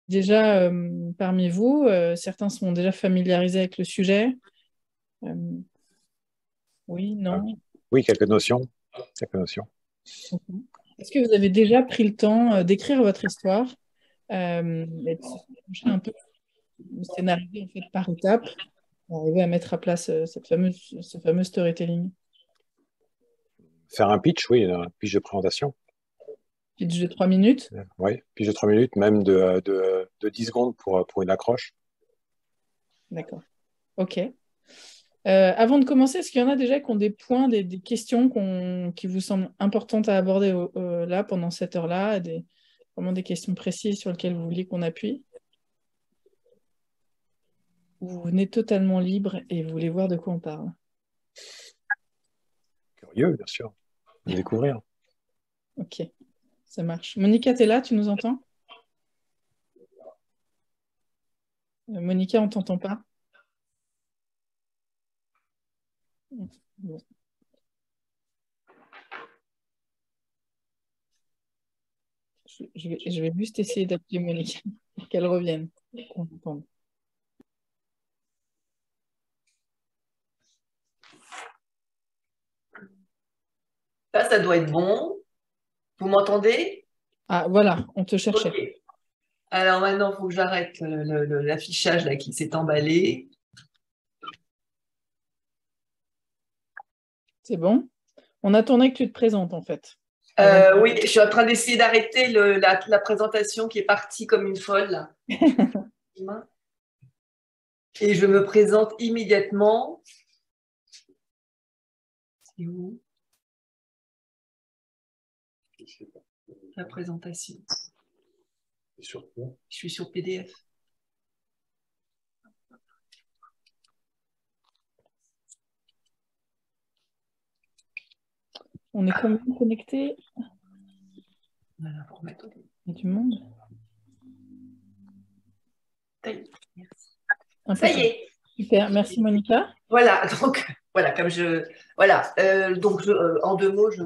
déjà parmi vous, certains sont déjà familiarisés avec le sujet. Euh, oui, Ah, non? oui, quelques notions. Quelques notions. Ok. Est-ce que vous avez déjà pris le temps d'écrire votre histoire et de se pencher un peu le scénario en fait, par étapes pour arriver à mettre à place ce fameux storytelling? Faire un pitch, oui, un pitch de présentation. Pitch de 3 minutes? Oui, pitch de 3 minutes, même de 10 secondes pour une accroche. D'accord. Ok. Avant de commencer, est-ce qu'il y en a déjà qui ont des points, des questions qui vous semblent importantes à aborder là, pendant cette heure-là, vraiment des questions précises sur lesquelles vous vouliez qu'on appuie? Ou vous venez totalement libre et vous voulez voir de quoi on parle? Curieux, bien sûr, de découvrir. Ok, ça marche. Monica, t'es là, tu nous entends? Monica, on t'entend pas? Bon. Je vais juste essayer d'appeler Monica pour qu'elle revienne. Qu'on entende. Ça doit être bon. Vous m'entendez? Ah, voilà, on te Ok. cherchait. Alors maintenant, il faut que j'arrête l'affichage là qui s'est emballé. C'est bon? On attendait que tu te présentes, en fait. Avant Oui, je suis en train d'essayer d'arrêter la présentation qui est partie comme une folle, là. Et je me présente immédiatement. C'est où la présentation? Je suis sur PDF. On est quand même connecté. Voilà, pour mettre. Il y a du monde. Merci. Ça y Impeccable. est. Super, merci Monica. Voilà, donc voilà, en 2 mots, je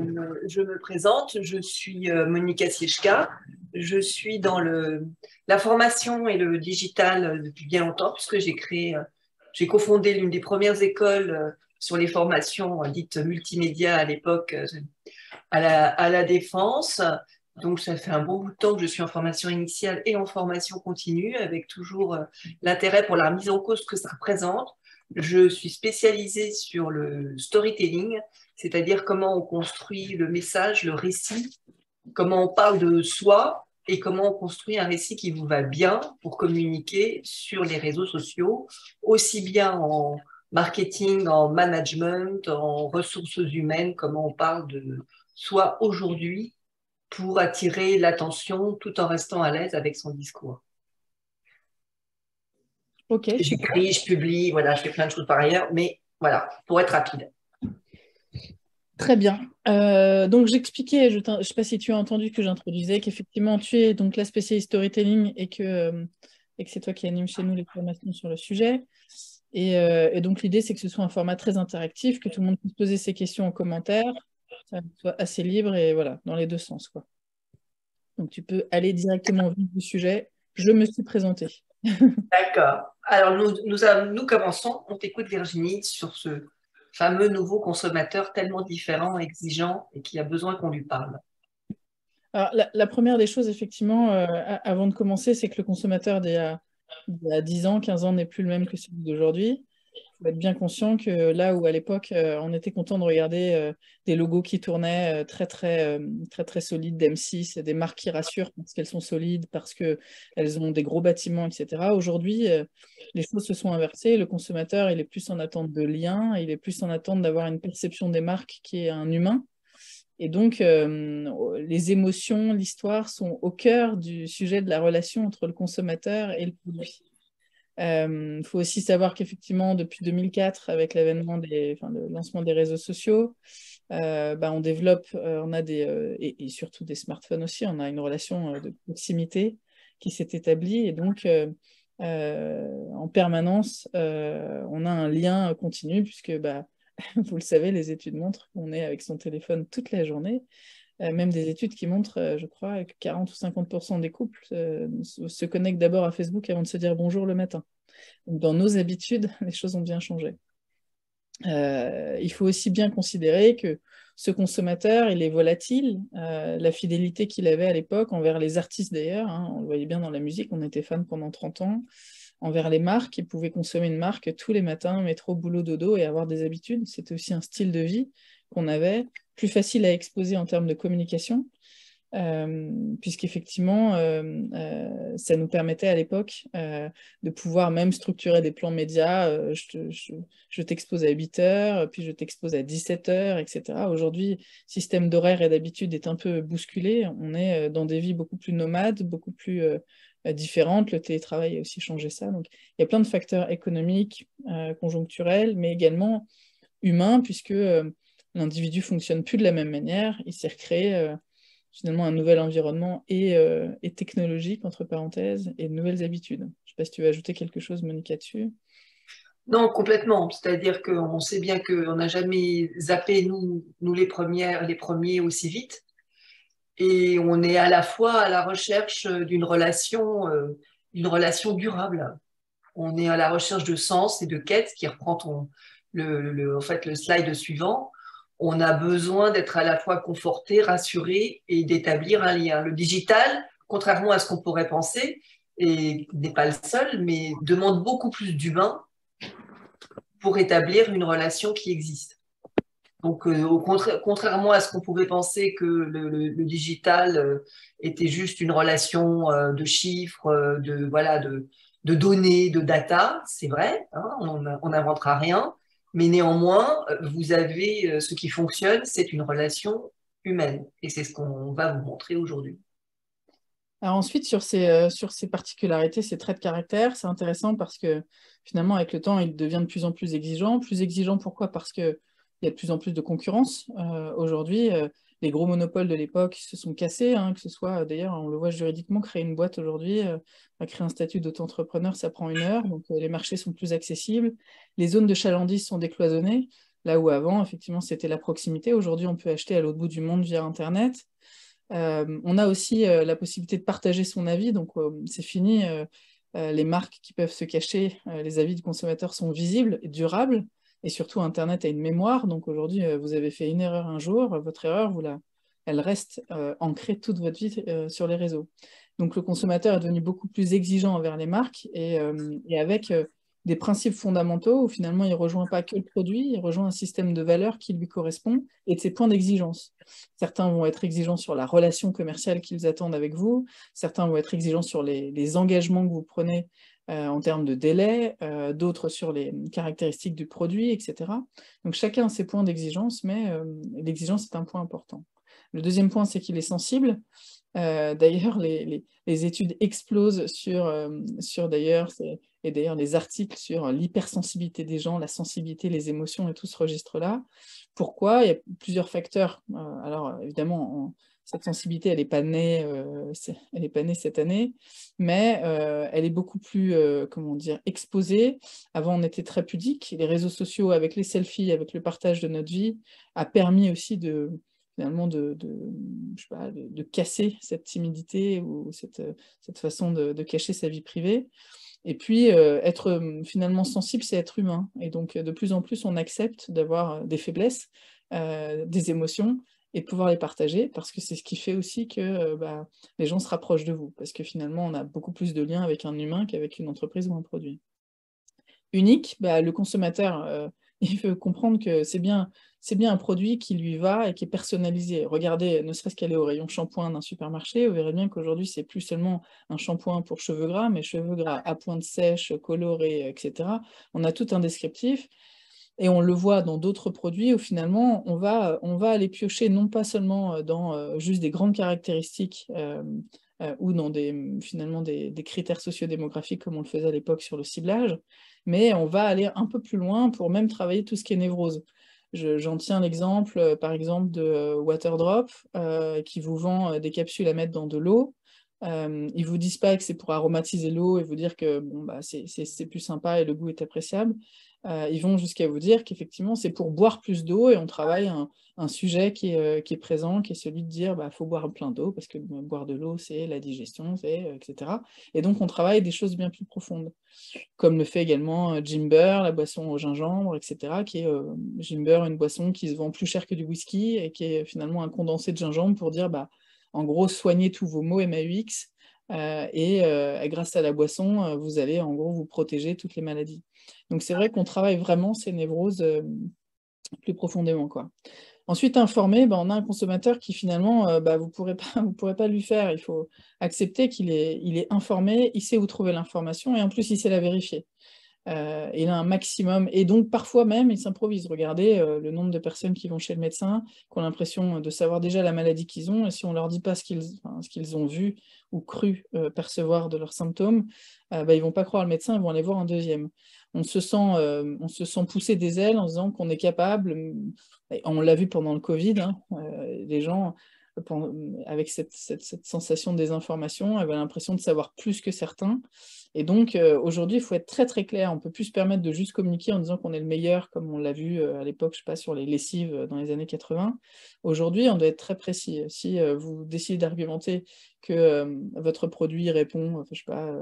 me présente. Je suis Monica Siechka. Je suis dans la formation et le digital depuis bien longtemps, puisque j'ai cofondé l'une des premières écoles sur les formations dites multimédia à l'époque à la Défense. Donc, ça fait un bon bout de temps que je suis en formation initiale et en formation continue, avec toujours l'intérêt pour la mise en cause que ça représente. Je suis spécialisée sur le storytelling, c'est-à-dire comment on construit le message, le récit, comment on parle de soi et comment on construit un récit qui vous va bien pour communiquer sur les réseaux sociaux, aussi bien en marketing, en management, en ressources humaines, comment on parle de soi aujourd'hui pour attirer l'attention tout en restant à l'aise avec son discours. Ok, super. J'écris, je publie, voilà, je fais plein de choses par ailleurs, mais voilà, pour être rapide. Très bien. Donc j'expliquais, je ne sais pas si tu as entendu que j'introduisais, qu'effectivement tu es donc la spécialiste storytelling et que c'est toi qui anime chez nous les formations sur le sujet. Et donc l'idée c'est que ce soit un format très interactif, que tout le monde puisse poser ses questions en commentaire, ça soit assez libre et voilà, dans les deux sens, quoi. Donc tu peux aller directement au vif du sujet. Je me suis présentée. D'accord. Alors, nous commençons. On t'écoute, Virginie, sur ce fameux nouveau consommateur tellement différent, exigeant et qui a besoin qu'on lui parle. Alors, la première des choses, effectivement, avant de commencer, c'est que le consommateur d'il y a 10 ans, 15 ans n'est plus le même que celui d'aujourd'hui. Il faut être bien conscient que là où à l'époque, on était content de regarder des logos qui tournaient très, très solides d'M6, des marques qui rassurent parce qu'elles sont solides, parce qu'elles ont des gros bâtiments, etc. Aujourd'hui, les choses se sont inversées. Le consommateur, il est plus en attente de liens, il est plus en attente d'avoir une perception des marques qui est un humain. Et donc, les émotions, l'histoire sont au cœur du sujet de la relation entre le consommateur et le produit. Il faut aussi savoir qu'effectivement, depuis 2004, avec le lancement des réseaux sociaux, on développe, et surtout des smartphones aussi, on a une relation de proximité qui s'est établie. Et donc, en permanence, on a un lien continu, puisque vous le savez, les études montrent qu'on est avec son téléphone toute la journée. même des études qui montrent, je crois, que 40 ou 50% des couples se connectent d'abord à Facebook avant de se dire bonjour le matin. Donc, dans nos habitudes, les choses ont bien changé. Il faut aussi bien considérer que ce consommateur, il est volatile. La fidélité qu'il avait à l'époque envers les artistes d'ailleurs, hein, on le voyait bien dans la musique, on était fan pendant 30 ans, envers les marques, il pouvait consommer une marque tous les matins, métro, boulot, dodo et avoir des habitudes. C'était aussi un style de vie qu'on avait, plus facile à exposer en termes de communication. Puisqu'effectivement, ça nous permettait à l'époque de pouvoir même structurer des plans médias. Je t'expose à 8 heures, puis je t'expose à 17 heures, etc. Aujourd'hui, le système d'horaire et d'habitude est un peu bousculé. On est dans des vies beaucoup plus nomades, beaucoup plus différentes. Le télétravail a aussi changé ça. Donc, il y a plein de facteurs économiques, conjoncturels, mais également humains, puisque l'individu fonctionne plus de la même manière. Il s'est recréé finalement un nouvel environnement et technologique, entre parenthèses, et de nouvelles habitudes. Je ne sais pas si tu veux ajouter quelque chose, Monica, dessus. Non, complètement. C'est-à-dire qu'on sait bien qu'on n'a jamais zappé, nous les premiers aussi vite. Et on est à la fois à la recherche d'une relation durable. On est à la recherche de sens et de quête, qui reprend en fait, le slide suivant. On a besoin d'être à la fois conforté, rassuré et d'établir un lien. Le digital, contrairement à ce qu'on pourrait penser, et n'est pas le seul, mais demande beaucoup plus d'humain pour établir une relation qui existe. Donc, contrairement à ce qu'on pouvait penser que le digital était juste une relation de chiffres, de données, de data, c'est vrai, hein, on n'inventera rien, mais néanmoins, vous avez ce qui fonctionne, c'est une relation humaine, et c'est ce qu'on va vous montrer aujourd'hui. Alors ensuite, sur ces particularités, ces traits de caractère, c'est intéressant parce que finalement, avec le temps, il devient de plus en plus exigeant. Plus exigeant, pourquoi? Parce qu'il y a de plus en plus de concurrence. Aujourd'hui, les gros monopoles de l'époque se sont cassés, hein, que ce soit, d'ailleurs, on le voit juridiquement, créer une boîte aujourd'hui, créer un statut d'auto-entrepreneur, ça prend 1 heure, donc les marchés sont plus accessibles. Les zones de chalandise sont décloisonnées, là où avant, effectivement, c'était la proximité. Aujourd'hui, on peut acheter à l'autre bout du monde via Internet. On a aussi la possibilité de partager son avis, donc c'est fini. Les marques qui peuvent se cacher, les avis du consommateur sont visibles et durables, et surtout Internet a une mémoire, donc aujourd'hui vous avez fait une erreur un jour, votre erreur, elle reste ancrée toute votre vie sur les réseaux. Donc le consommateur est devenu beaucoup plus exigeant envers les marques, et avec des principes fondamentaux où finalement il ne rejoint pas que le produit, il rejoint un système de valeurs qui lui correspond et de ses points d'exigence. Certains vont être exigeants sur la relation commerciale qu'ils attendent avec vous, certains vont être exigeants sur les engagements que vous prenez en termes de délai, d'autres sur les caractéristiques du produit, etc. Donc chacun a ses points d'exigence, mais l'exigence est un point important. Le deuxième point, c'est qu'il est sensible. D'ailleurs, les études explosent sur d'ailleurs les articles sur l'hypersensibilité des gens, la sensibilité, les émotions et tout ce registre-là. Pourquoi? Il y a plusieurs facteurs. Alors, évidemment, cette sensibilité, elle n'est pas née cette année, mais elle est beaucoup plus, comment dire, exposée. Avant, on était très pudique. Les réseaux sociaux, avec les selfies, avec le partage de notre vie, a permis aussi finalement je sais pas, de casser cette timidité ou cette façon de cacher sa vie privée. Et puis, être finalement sensible, c'est être humain. Et donc, de plus en plus, on accepte d'avoir des faiblesses, des émotions, et de pouvoir les partager, parce que c'est ce qui fait aussi que les gens se rapprochent de vous. Parce que finalement, on a beaucoup plus de liens avec un humain qu'avec une entreprise ou un produit. Unique, le consommateur, il veut comprendre que c'est bien un produit qui lui va et qui est personnalisé. Regardez, ne serait-ce qu'aller au rayon shampoing d'un supermarché, vous verrez bien qu'aujourd'hui, c'est plus seulement un shampoing pour cheveux gras, mais cheveux gras à pointe sèche, colorés, etc. On a tout un descriptif. Et on le voit dans d'autres produits où finalement, on va aller piocher non pas seulement dans juste des grandes caractéristiques ou dans finalement des critères sociodémographiques comme on le faisait à l'époque sur le ciblage, mais on va aller un peu plus loin pour même travailler tout ce qui est névrose. J'en tiens l'exemple, par exemple, de Waterdrop, qui vous vend des capsules à mettre dans de l'eau. Ils ne vous disent pas que c'est pour aromatiser l'eau et vous dire que bon, c'est plus sympa et le goût est appréciable. ils vont jusqu'à vous dire qu'effectivement, c'est pour boire plus d'eau et on travaille un sujet qui est présent, qui est celui de dire bah, faut boire plein d'eau parce que boire de l'eau, c'est la digestion, etc. Et donc, on travaille des choses bien plus profondes, comme le fait également Jimber, la boisson au gingembre, etc., qui est Jimber, une boisson qui se vend plus cher que du whisky et qui est finalement un condensé de gingembre pour dire, bah, en gros, soignez tous vos maux MAUX et grâce à la boisson, vous allez en gros vous protéger toutes les maladies. Donc c'est vrai qu'on travaille vraiment ces névroses plus profondément, quoi. Ensuite, informer, on a un consommateur qui finalement, vous pourrez pas lui faire. Il faut accepter qu'il est informé, il sait où trouver l'information et en plus, il sait la vérifier. Il a un maximum, et donc parfois même, il s'improvise. Regardez le nombre de personnes qui vont chez le médecin, qui ont l'impression de savoir déjà la maladie qu'ils ont, et si on ne leur dit pas ce qu'ils ont vu ou cru percevoir de leurs symptômes, ils ne vont pas croire le médecin, ils vont aller voir un deuxième. On se sent pousser des ailes en disant qu'on est capable, on l'a vu pendant le Covid, les gens, avec cette sensation de désinformation, avaient l'impression de savoir plus que certains. Et donc, aujourd'hui, il faut être très très clair. On ne peut plus se permettre de juste communiquer en disant qu'on est le meilleur, comme on l'a vu à l'époque, je ne sais pas, sur les lessives dans les années 80. Aujourd'hui, on doit être très précis. Si vous décidez d'argumenter que votre produit répond, je sais pas,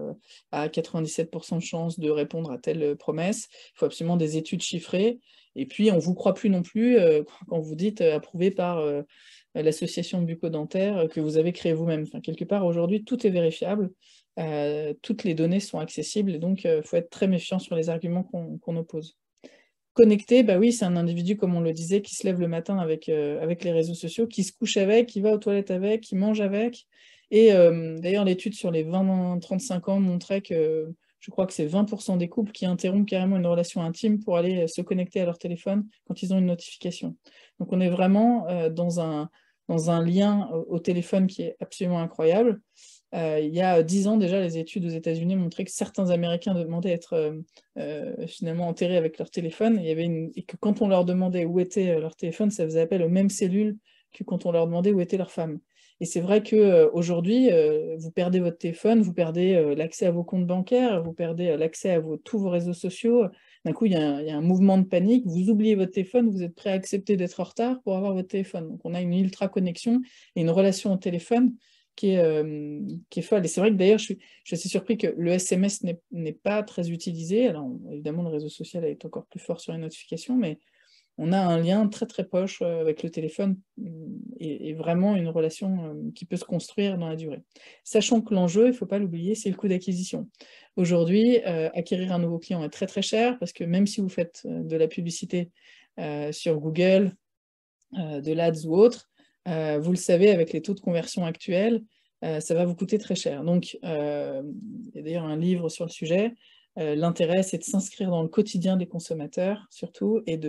à 97% de chances de répondre à telle promesse, il faut absolument des études chiffrées. Et puis, on ne vous croit plus non plus quand vous dites approuvé par l'association bucco-dentaire que vous avez créée vous-même. Enfin, quelque part, aujourd'hui, tout est vérifiable. Toutes les données sont accessibles et donc il faut être très méfiant sur les arguments qu'on oppose. Connecté, oui, c'est un individu, comme on le disait, qui se lève le matin avec les réseaux sociaux, qui se couche avec, qui va aux toilettes avec, qui mange avec. Et d'ailleurs, l'étude sur les 20-35 ans montrait que je crois que c'est 20% des couples qui interrompent carrément une relation intime pour aller se connecter à leur téléphone quand ils ont une notification. Donc on est vraiment dans un lien au téléphone qui est absolument incroyable. Il y a 10 ans déjà, les études aux États-Unis montraient que certains Américains demandaient à être finalement enterrés avec leur téléphone. Et que quand on leur demandait où était leur téléphone, ça faisait appel aux mêmes cellules que quand on leur demandait où était leur femme. Et c'est vrai qu'aujourd'hui, vous perdez votre téléphone, vous perdez l'accès à vos comptes bancaires, vous perdez l'accès à tous vos réseaux sociaux. D'un coup, il y a un mouvement de panique, vous oubliez votre téléphone, vous êtes prêt à accepter d'être en retard pour avoir votre téléphone. Donc on a une ultra-connexion et une relation au téléphone qui est folle. Et c'est vrai que d'ailleurs, je suis assez surpris que le SMS n'est pas très utilisé. Alors, évidemment, le réseau social est encore plus fort sur les notifications, mais on a un lien très très proche avec le téléphone et vraiment une relation qui peut se construire dans la durée. Sachant que l'enjeu, il ne faut pas l'oublier, c'est le coût d'acquisition. Aujourd'hui, acquérir un nouveau client est très très cher parce que même si vous faites de la publicité sur Google, de l'Ads ou autre, vous le savez, avec les taux de conversion actuels, ça va vous coûter très cher. Donc, il y a d'ailleurs un livre sur le sujet. L'intérêt, c'est de s'inscrire dans le quotidien des consommateurs, surtout, et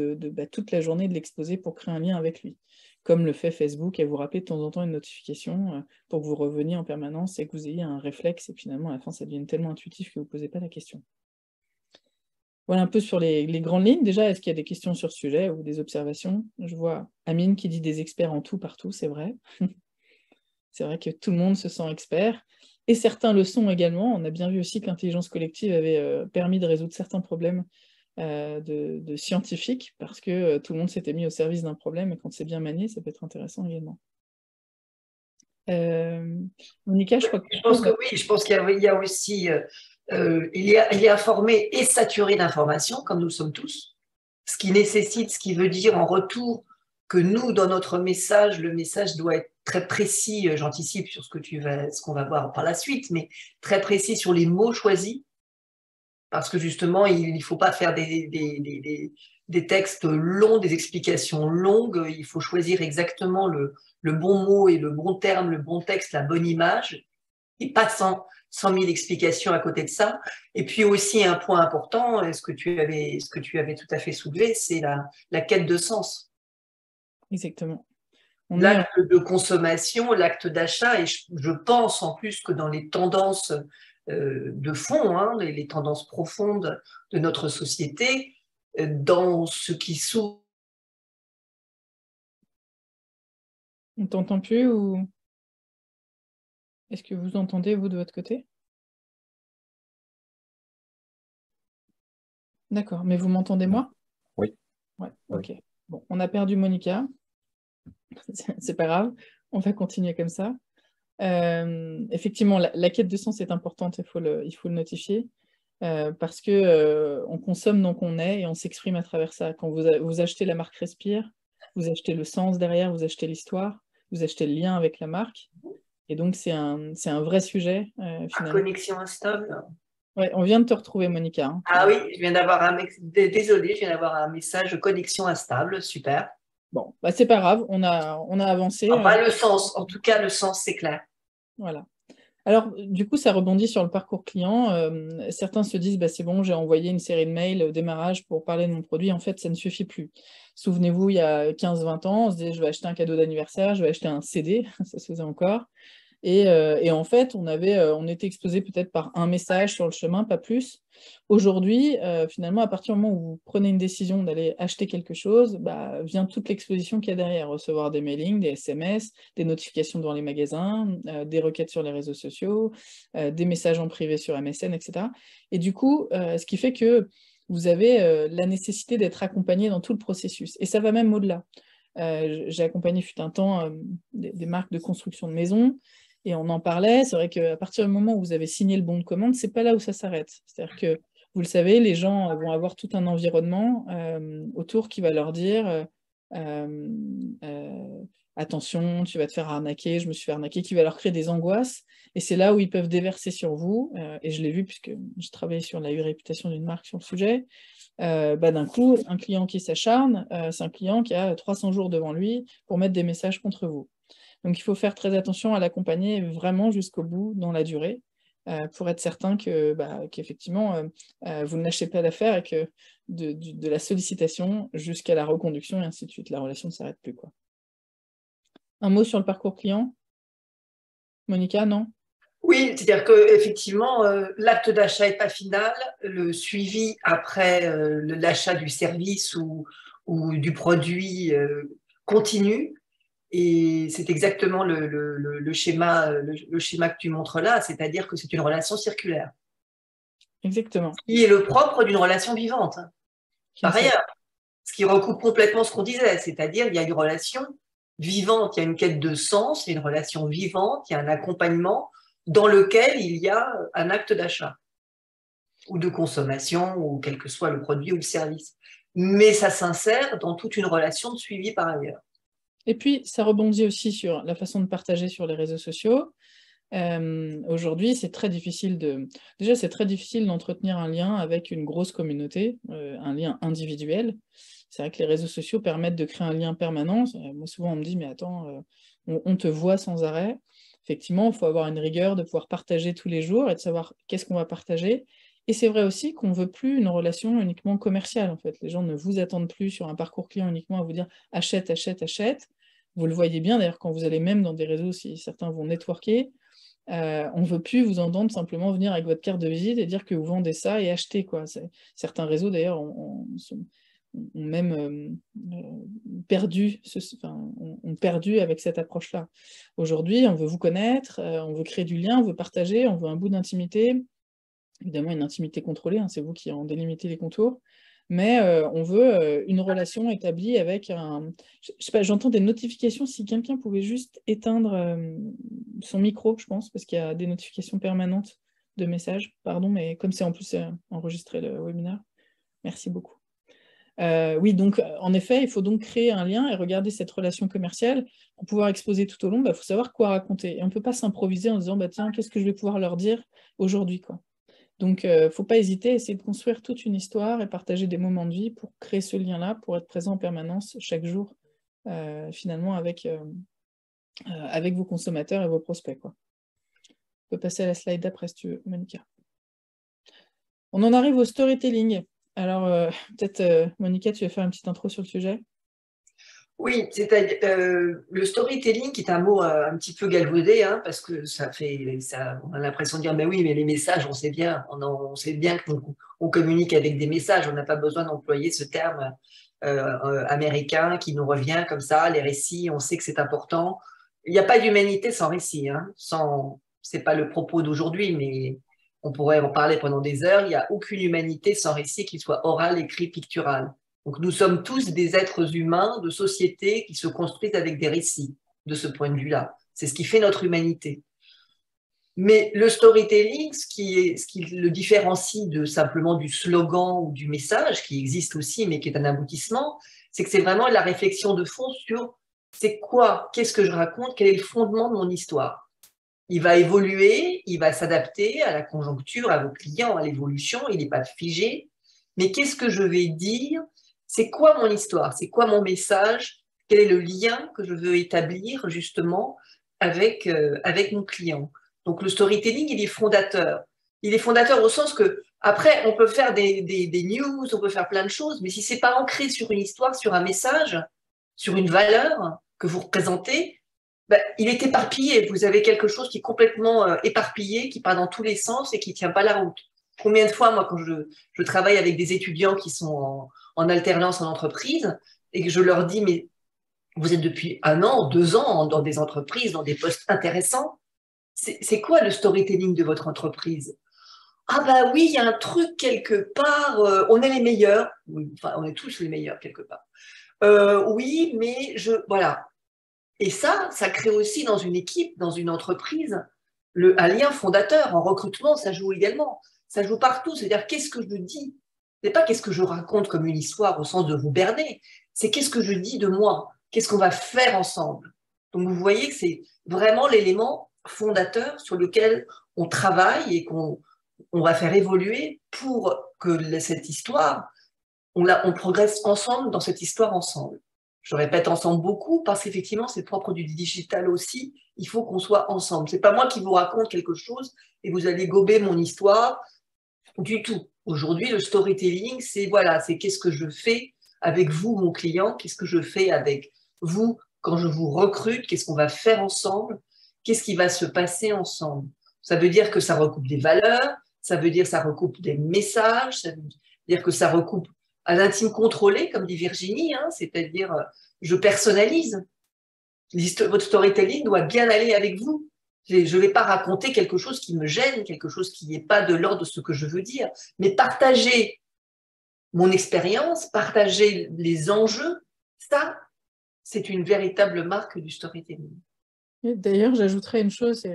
toute la journée de l'exposer pour créer un lien avec lui. Comme le fait Facebook, et vous rappeler de temps en temps une notification pour que vous reveniez en permanence et que vous ayez un réflexe, et finalement, à la fin, ça devient tellement intuitif que vous ne posez pas la question. Voilà un peu sur les grandes lignes. Déjà, est-ce qu'il y a des questions sur ce sujet ou des observations? Je vois Amine qui dit des experts en tout partout, c'est vrai. C'est vrai que tout le monde se sent expert. Et certains le sont également. On a bien vu aussi que l'intelligence collective avait permis de résoudre certains problèmes de scientifiques, parce que tout le monde s'était mis au service d'un problème, et quand c'est bien manié, ça peut être intéressant également. Monica, je crois que... Je pense que oui, je pense qu'il y a aussi... il est informé et saturé d'informations, comme nous le sommes tous, ce qui veut dire en retour que nous, dans notre message, le message doit être très précis, j'anticipe sur ce qu'on va voir par la suite, mais très précis sur les mots choisis, parce que justement, il ne faut pas faire des textes longs, des explications longues, il faut choisir exactement le bon mot et le bon terme, le bon texte, la bonne image, et pas 100 000 explications à côté de ça. Et puis aussi un point important, ce que tu avais tout à fait soulevé, c'est la quête de sens. Exactement. L'acte de consommation, l'acte d'achat, et je pense en plus que dans les tendances de fond, les tendances profondes de notre société, dans ce qui s'ouvre. On t'entend plus ou est-ce que vous entendez, vous, de votre côté? D'accord. Mais vous m'entendez, moi? Oui. Ouais, Oui. ok. Bon, on a perdu Monica. C'est pas grave. On va continuer comme ça. Effectivement, la quête de sens est importante, il faut le notifier. Parce que on consomme donc on est et on s'exprime à travers ça. Quand vous achetez la marque Respire, vous achetez le sens derrière, vous achetez l'histoire, vous achetez le lien avec la marque. Et donc c'est un vrai sujet finalement. Connexion instable. Ouais, on vient de te retrouver, Monica, hein. Ah oui, je viens d'avoir désolé, je viens d'avoir un message de connexion instable, super. Bon, bah, c'est pas grave, on a avancé. Enfin, le sens, en tout cas, le sens, c'est clair. Voilà. Alors, du coup, ça rebondit sur le parcours client. Certains se disent, bah, c'est bon, j'ai envoyé une série de mails au démarrage pour parler de mon produit. En fait, ça ne suffit plus. Souvenez-vous, il y a 15-20 ans, on se disait, je vais acheter un cadeau d'anniversaire, je vais acheter un CD, ça se faisait encore. Et en fait, on était exposé peut-être par un message sur le chemin, pas plus. Aujourd'hui, finalement, à partir du moment où vous prenez une décision d'aller acheter quelque chose, bah, vient toute l'exposition qu'il y a derrière, recevoir des mailings, des SMS, des notifications devant les magasins, des requêtes sur les réseaux sociaux, des messages en privé sur MSN, etc. Et du coup, ce qui fait que vous avez la nécessité d'être accompagné dans tout le processus. Et ça va même au-delà. J'ai accompagné fut un temps des marques de construction de maisons. Et on en parlait, c'est vrai qu'à partir du moment où vous avez signé le bon de commande, c'est pas là où ça s'arrête. C'est-à-dire que, vous le savez, les gens vont avoir tout un environnement autour qui va leur dire euh, attention, tu vas te faire arnaquer, je me suis fait arnaquer, qui va leur créer des angoisses. Et c'est là où ils peuvent déverser sur vous. Et je l'ai vu puisque je travaillais sur la réputation d'une marque sur le sujet. Bah, d'un coup, un client qui s'acharne, c'est un client qui a 300 jours devant lui pour mettre des messages contre vous. Donc il faut faire très attention à l'accompagner vraiment jusqu'au bout dans la durée pour être certain qu'effectivement vous ne lâchez pas l'affaire et que de la sollicitation jusqu'à la reconduction et ainsi de suite, la relation ne s'arrête plus, quoi. Un mot sur le parcours client? Monica, non? Oui, c'est-à-dire qu'effectivement, l'acte d'achat n'est pas final, le suivi après l'achat du service ou du produit continue. Et c'est exactement le schéma, le schéma que tu montres là, c'est-à-dire que c'est une relation circulaire. Exactement. Qui est le propre d'une relation vivante, hein, par ailleurs. Ce qui recoupe complètement ce qu'on disait, c'est-à-dire il y a une relation vivante, il y a une quête de sens, il y a une relation vivante, il y a un accompagnement dans lequel il y a un acte d'achat ou de consommation ou quel que soit le produit ou le service. Mais ça s'insère dans toute une relation de suivi par ailleurs. Et puis, ça rebondit aussi sur la façon de partager sur les réseaux sociaux. Aujourd'hui, c'est très difficile Déjà, c'est très difficile d'entretenir un lien avec une grosse communauté, un lien individuel. C'est vrai que les réseaux sociaux permettent de créer un lien permanent. Moi, souvent, on me dit, mais attends, on te voit sans arrêt. Effectivement, il faut avoir une rigueur de pouvoir partager tous les jours et de savoir qu'est-ce qu'on va partager. Et c'est vrai aussi qu'on ne veut plus une relation uniquement commerciale, en fait. Les gens ne vous attendent plus sur un parcours client uniquement à vous dire achète, achète, achète. Vous le voyez bien, d'ailleurs, quand vous allez même dans des réseaux, si certains vont networker, on ne veut plus vous entendre simplement venir avec votre carte de visite et dire que vous vendez ça et acheter, quoi. Certains réseaux, d'ailleurs, ont même perdu, ont perdu avec cette approche-là. Aujourd'hui, on veut vous connaître, on veut créer du lien, on veut partager, on veut un bout d'intimité. Évidemment, une intimité contrôlée, hein, c'est vous qui en délimitez les contours. Mais on veut une relation établie avec un... Je sais pas, j'entends des notifications, si quelqu'un pouvait juste éteindre son micro, je pense, parce qu'il y a des notifications permanentes de messages. Pardon, mais comme c'est en plus enregistré le webinaire, merci beaucoup. Oui, donc en effet, il faut donc créer un lien et regarder cette relation commerciale pour pouvoir exposer tout au long. Il faut savoir quoi raconter. Et on ne peut pas s'improviser en disant, bah, tiens, qu'est-ce que je vais pouvoir leur dire aujourd'hui, quoi. Donc, il ne faut pas hésiter à essayer de construire toute une histoire et partager des moments de vie pour créer ce lien-là, pour être présent en permanence chaque jour, finalement, avec vos consommateurs et vos prospects, quoi. On peut passer à la slide d'après, si tu veux, Monica. On en arrive au storytelling. Alors, peut-être, Monica, tu vas faire une petite intro sur le sujet? Oui, c'est-à-dire le storytelling qui est un mot un petit peu galvaudé, hein, parce que on a l'impression de dire, mais oui, mais les messages, on sait bien, on sait bien qu'on communique avec des messages, on n'a pas besoin d'employer ce terme américain qui nous revient comme ça, les récits, on sait que c'est important. Il n'y a pas d'humanité sans récit, hein, c'est pas le propos d'aujourd'hui, mais On pourrait en parler pendant des heures. Il n'y a aucune humanité sans récit, qu'il soit oral, écrit, pictural. Donc nous sommes tous des êtres humains de société qui se construisent avec des récits, de ce point de vue-là. C'est ce qui fait notre humanité. Mais le storytelling, ce qui le différencie de simplement du slogan ou du message, qui existe aussi, mais qui est un aboutissement, c'est que c'est vraiment la réflexion de fond sur c'est quoi, qu'est-ce que je raconte, quel est le fondement de mon histoire. Il va évoluer, il va s'adapter à la conjoncture, à vos clients, à l'évolution, il n'est pas figé. Mais qu'est-ce que je vais dire? C'est quoi mon histoire? C'est quoi mon message? Quel est le lien que je veux établir justement avec mon client? Donc le storytelling, il est fondateur. Il est fondateur au sens que, après, on peut faire des news, on peut faire plein de choses, mais si ce n'est pas ancré sur une histoire, sur un message, sur une valeur que vous représentez, ben, il est éparpillé. Vous avez quelque chose qui est complètement éparpillé, qui part dans tous les sens et qui ne tient pas la route. Combien de fois, moi, quand je travaille avec des étudiants qui sont en alternance en entreprise et que je leur dis, mais vous êtes depuis 1 an, 2 ans dans des entreprises, dans des postes intéressants, c'est quoi le storytelling de votre entreprise? Ah bah oui, il y a un truc quelque part, on est les meilleurs. Oui, enfin, on est tous les meilleurs quelque part. Oui, mais voilà. Et ça crée aussi dans une équipe, dans une entreprise, un lien fondateur. En recrutement, ça joue également. Ça joue partout. C'est-à-dire, qu'est-ce que je dis? C'est pas qu'est-ce que je raconte comme une histoire au sens de vous berner. C'est qu'est-ce que je dis de moi? Qu'est-ce qu'on va faire ensemble? Donc, vous voyez que c'est vraiment l'élément fondateur sur lequel on travaille et qu'on va faire évoluer pour que cette histoire, on progresse ensemble dans cette histoire ensemble. Je répète ensemble beaucoup parce qu'effectivement, c'est propre du digital aussi. Il faut qu'on soit ensemble. Ce n'est pas moi qui vous raconte quelque chose et vous allez gober mon histoire du tout. Aujourd'hui, le storytelling, c'est voilà, c'est qu'est-ce que je fais avec vous, mon client, qu'est-ce que je fais avec vous quand je vous recrute, qu'est-ce qu'on va faire ensemble, qu'est-ce qui va se passer ensemble. Ça veut dire que ça recoupe des valeurs, ça veut dire que ça recoupe des messages, ça veut dire que ça recoupe à l'intime contrôlé, comme dit Virginie, hein, c'est-à-dire je personnalise. Votre storytelling doit bien aller avec vous. Je ne vais pas raconter quelque chose qui me gêne, quelque chose qui n'est pas de l'ordre de ce que je veux dire, mais partager mon expérience, partager les enjeux, ça, c'est une véritable marque du storytelling. D'ailleurs, j'ajouterais une chose,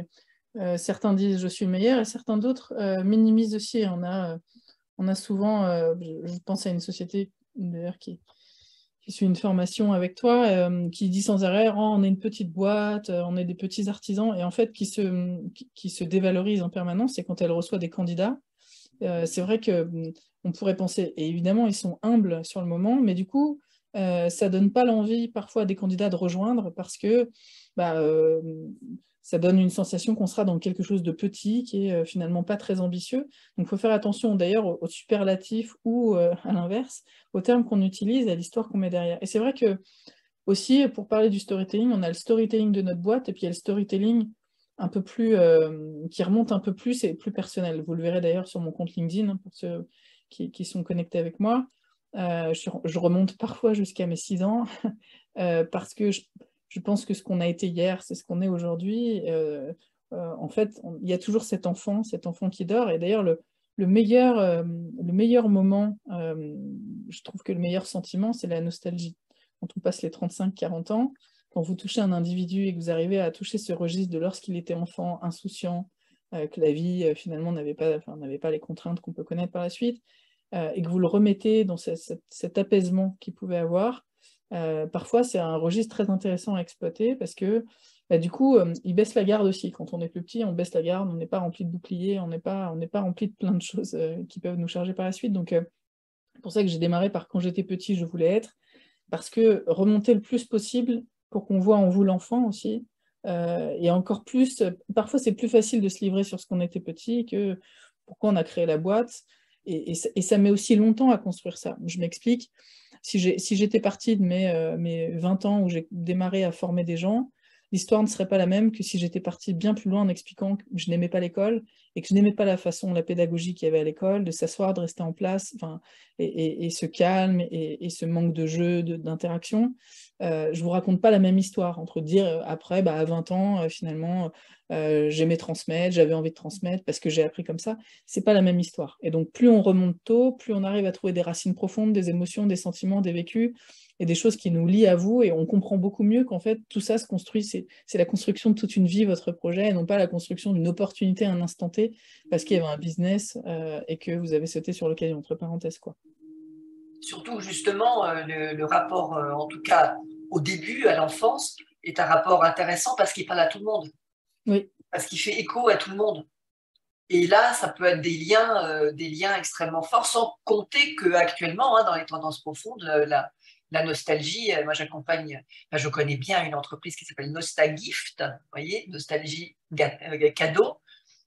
certains disent je suis meilleur et certains d'autres minimisent aussi. On a souvent, je pense à une société d'ailleurs qui suit une formation avec toi, qui dit sans arrêt, oh, on est une petite boîte, on est des petits artisans, et en fait qui se dévalorise en permanence, et quand elle reçoit des candidats, c'est vrai qu'on pourrait penser, et évidemment ils sont humbles sur le moment, mais du coup, ça donne pas l'envie parfois des candidats de rejoindre, parce que ça donne une sensation qu'on sera dans quelque chose de petit, qui est finalement pas très ambitieux. Donc il faut faire attention d'ailleurs aux superlatifs ou à l'inverse, aux termes qu'on utilise et à l'histoire qu'on met derrière. Et c'est vrai que aussi, pour parler du storytelling, on a le storytelling de notre boîte, et puis il y a le storytelling un peu plus, qui remonte un peu plus et plus personnel. Vous le verrez d'ailleurs sur mon compte LinkedIn, hein, pour ceux qui sont connectés avec moi. Je remonte parfois jusqu'à mes 6 ans, parce que je pense que ce qu'on a été hier, c'est ce qu'on est aujourd'hui. En fait, il y a toujours cet enfant qui dort. Et d'ailleurs, le meilleur moment, je trouve que le meilleur sentiment, c'est la nostalgie. Quand on passe les 35-40 ans, quand vous touchez un individu et que vous arrivez à toucher ce registre de lorsqu'il était enfant, insouciant, que la vie finalement n'avait pas les contraintes qu'on peut connaître par la suite, et que vous le remettez dans cet apaisement qu'il pouvait avoir, parfois c'est un registre très intéressant à exploiter, parce que du coup, il baisse la garde aussi. Quand on est plus petit, on baisse la garde, on n'est pas rempli de boucliers, on n'est pas rempli de plein de choses qui peuvent nous charger par la suite. Donc c'est pour ça que j'ai démarré par quand j'étais petit, je voulais être, parce que remonter le plus possible pour qu'on voit en vous l'enfant aussi, et encore plus, parfois c'est plus facile de se livrer sur ce qu'on était petit que pourquoi on a créé la boîte, et ça met aussi longtemps à construire ça. Je m'explique, si j'étais partie de mes 20 ans où j'ai démarré à former des gens, l'histoire ne serait pas la même que si j'étais partie bien plus loin en expliquant que je n'aimais pas l'école et que je n'aimais pas la pédagogie qu'il y avait à l'école, de s'asseoir, de rester en place, et ce calme et ce manque de jeu, d'interaction. je vous raconte pas la même histoire, entre dire après, à 20 ans, finalement, j'aimais transmettre, j'avais envie de transmettre parce que j'ai appris comme ça. C'est pas la même histoire. Et donc, plus on remonte tôt, plus on arrive à trouver des racines profondes, des émotions, des sentiments, des vécus et des choses qui nous lient à vous. Et on comprend beaucoup mieux qu'en fait, tout ça se construit. C'est la construction de toute une vie, votre projet, et non pas la construction d'une opportunité à un instant T parce qu'il y avait un business et que vous avez sauté sur l'occasion, entre parenthèses, quoi. Surtout, justement, le rapport, en tout cas au début, à l'enfance, est un rapport intéressant parce qu'il parle à tout le monde, Oui. parce qu'il fait écho à tout le monde. Et là, ça peut être des liens extrêmement forts, sans compter qu'actuellement, dans les tendances profondes, la nostalgie, moi j'accompagne, je connais bien une entreprise qui s'appelle Nostagift, vous voyez, Nostalgie Cadeau,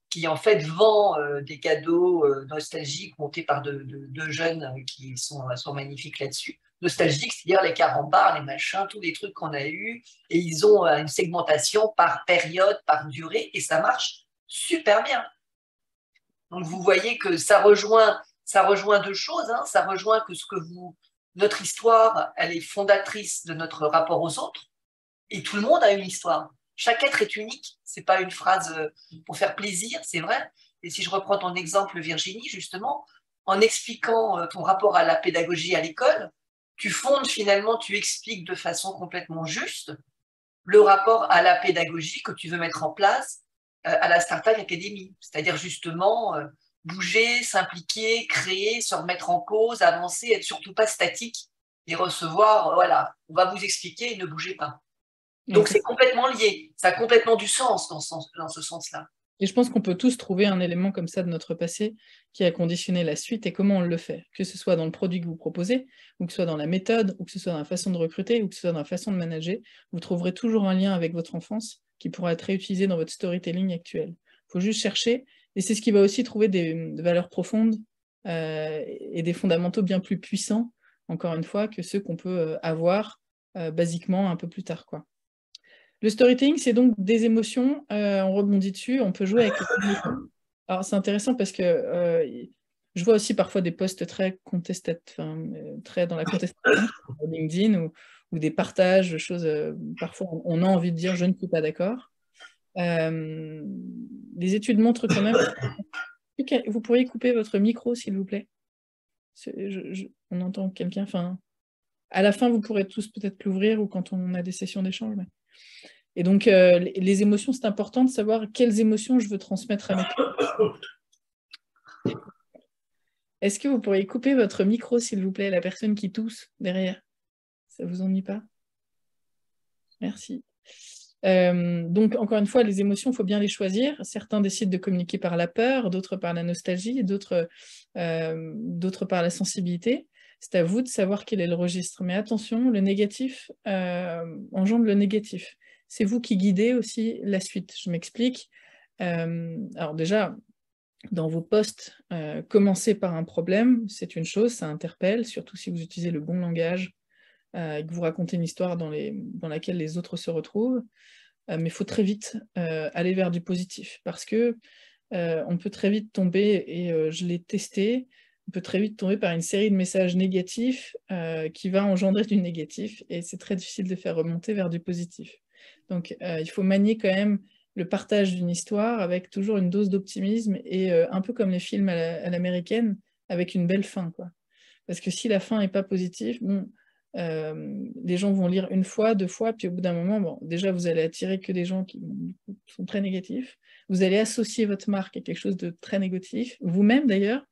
qui en fait vend des cadeaux nostalgiques montés par deux jeunes qui sont magnifiques là-dessus. Nostalgiques, c'est-à-dire les carambars, les machins, tous les trucs qu'on a eus, et ils ont une segmentation par période, par durée, et ça marche super bien. Donc vous voyez que ça rejoint deux choses, hein. Ça rejoint que notre histoire, elle est fondatrice de notre rapport aux autres, et tout le monde a une histoire. Chaque être est unique, c'est pas une phrase pour faire plaisir, c'est vrai. Et si je reprends ton exemple, Virginie, justement, en expliquant ton rapport à la pédagogie à l'école, tu fondes finalement, tu expliques de façon complètement juste le rapport à la pédagogie que tu veux mettre en place à la Startup Academy. C'est-à-dire justement bouger, s'impliquer, créer, se remettre en cause, avancer, être surtout pas statique et recevoir, voilà, on va vous expliquer et ne bougez pas. Donc c'est complètement lié, ça a complètement du sens dans ce sens-là. Et je pense qu'on peut tous trouver un élément comme ça de notre passé qui a conditionné la suite et comment on le fait, que ce soit dans le produit que vous proposez, ou que ce soit dans la méthode, ou que ce soit dans la façon de recruter, ou que ce soit dans la façon de manager, vous trouverez toujours un lien avec votre enfance qui pourra être réutilisé dans votre storytelling actuel. Il faut juste chercher, et c'est ce qui va aussi trouver des valeurs profondes et des fondamentaux bien plus puissants, encore une fois, que ceux qu'on peut avoir basiquement un peu plus tard, quoi. Le storytelling, c'est donc des émotions, on rebondit dessus, on peut jouer avec les émotions. Alors, c'est intéressant parce que je vois aussi parfois des posts très très dans la contestation sur LinkedIn ou des partages de choses, parfois on a envie de dire « je ne suis pas d'accord ». Les études montrent quand même... Vous pourriez couper votre micro, s'il vous plaît. On entend quelqu'un... À la fin, vous pourrez tous peut-être l'ouvrir ou quand on a des sessions d'échange. Mais... Et donc, les émotions, c'est important de savoir quelles émotions je veux transmettre à mes clients. Est-ce que vous pourriez couper votre micro, s'il vous plaît, la personne qui tousse derrière? Ça ne vous ennuie pas? Merci. Donc, encore une fois, les émotions, il faut bien les choisir. Certains décident de communiquer par la peur, d'autres par la nostalgie, d'autres par la sensibilité. C'est à vous de savoir quel est le registre. Mais attention, le négatif engendre le négatif. C'est vous qui guidez aussi la suite. Je m'explique. Alors déjà, dans vos posts, commencer par un problème, c'est une chose, ça interpelle, surtout si vous utilisez le bon langage et que vous racontez une histoire dans laquelle les autres se retrouvent. Mais il faut très vite aller vers du positif, parce que on peut très vite tomber, et je l'ai testé, on peut très vite tomber par une série de messages négatifs qui va engendrer du négatif, et c'est très difficile de faire remonter vers du positif. Donc il faut manier quand même le partage d'une histoire avec toujours une dose d'optimisme, et un peu comme les films à l'américaine, avec une belle fin, quoi. Parce que si la fin n'est pas positive, bon, les gens vont lire une fois, deux fois, puis au bout d'un moment, bon, déjà vous allez attirer que des gens qui sont très négatifs, vous allez associer votre marque à quelque chose de très négatif, vous-même d'ailleurs,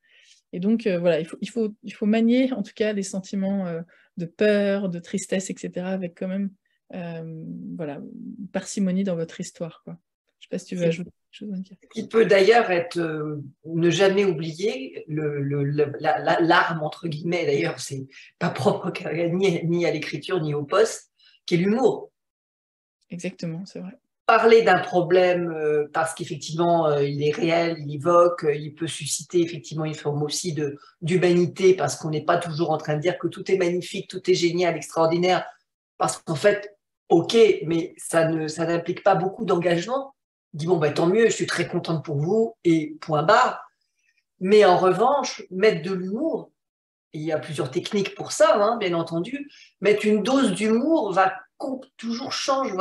et donc voilà, il faut manier en tout cas les sentiments de peur, de tristesse, etc., avec quand même voilà, parcimonie dans votre histoire, quoi. Je ne sais pas si tu veux ajouter quelque chose, Annika. Il peut d'ailleurs être, ne jamais oublier l'arme, entre guillemets, d'ailleurs, c'est pas propre ni à l'écriture, ni au poste, qui est l'humour. Exactement, c'est vrai. Parler d'un problème parce qu'effectivement, il est réel, il évoque, il peut susciter effectivement une forme aussi d'humanité, parce qu'on n'est pas toujours en train de dire que tout est magnifique, tout est génial, extraordinaire, parce qu'en fait, ok, mais ça n'implique pas beaucoup d'engagement. Dit bon, bah, tant mieux, je suis très contente pour vous, et point barre. Mais en revanche, mettre de l'humour, il y a plusieurs techniques pour ça, hein, bien entendu, mettre une dose d'humour va toujours changer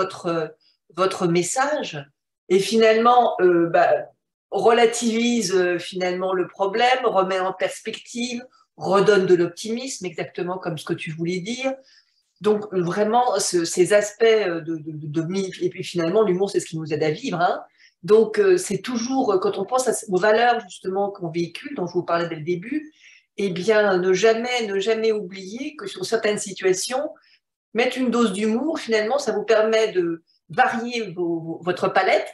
votre message et finalement relativise finalement le problème, remet en perspective, redonne de l'optimisme, exactement comme ce que tu voulais dire. Donc vraiment, ces aspects et puis finalement, l'humour, c'est ce qui nous aide à vivre. Hein. Donc c'est toujours, quand on pense aux valeurs justement qu'on véhicule, dont je vous parlais dès le début, eh bien, ne jamais oublier que sur certaines situations, mettre une dose d'humour, finalement, ça vous permet de varier votre palette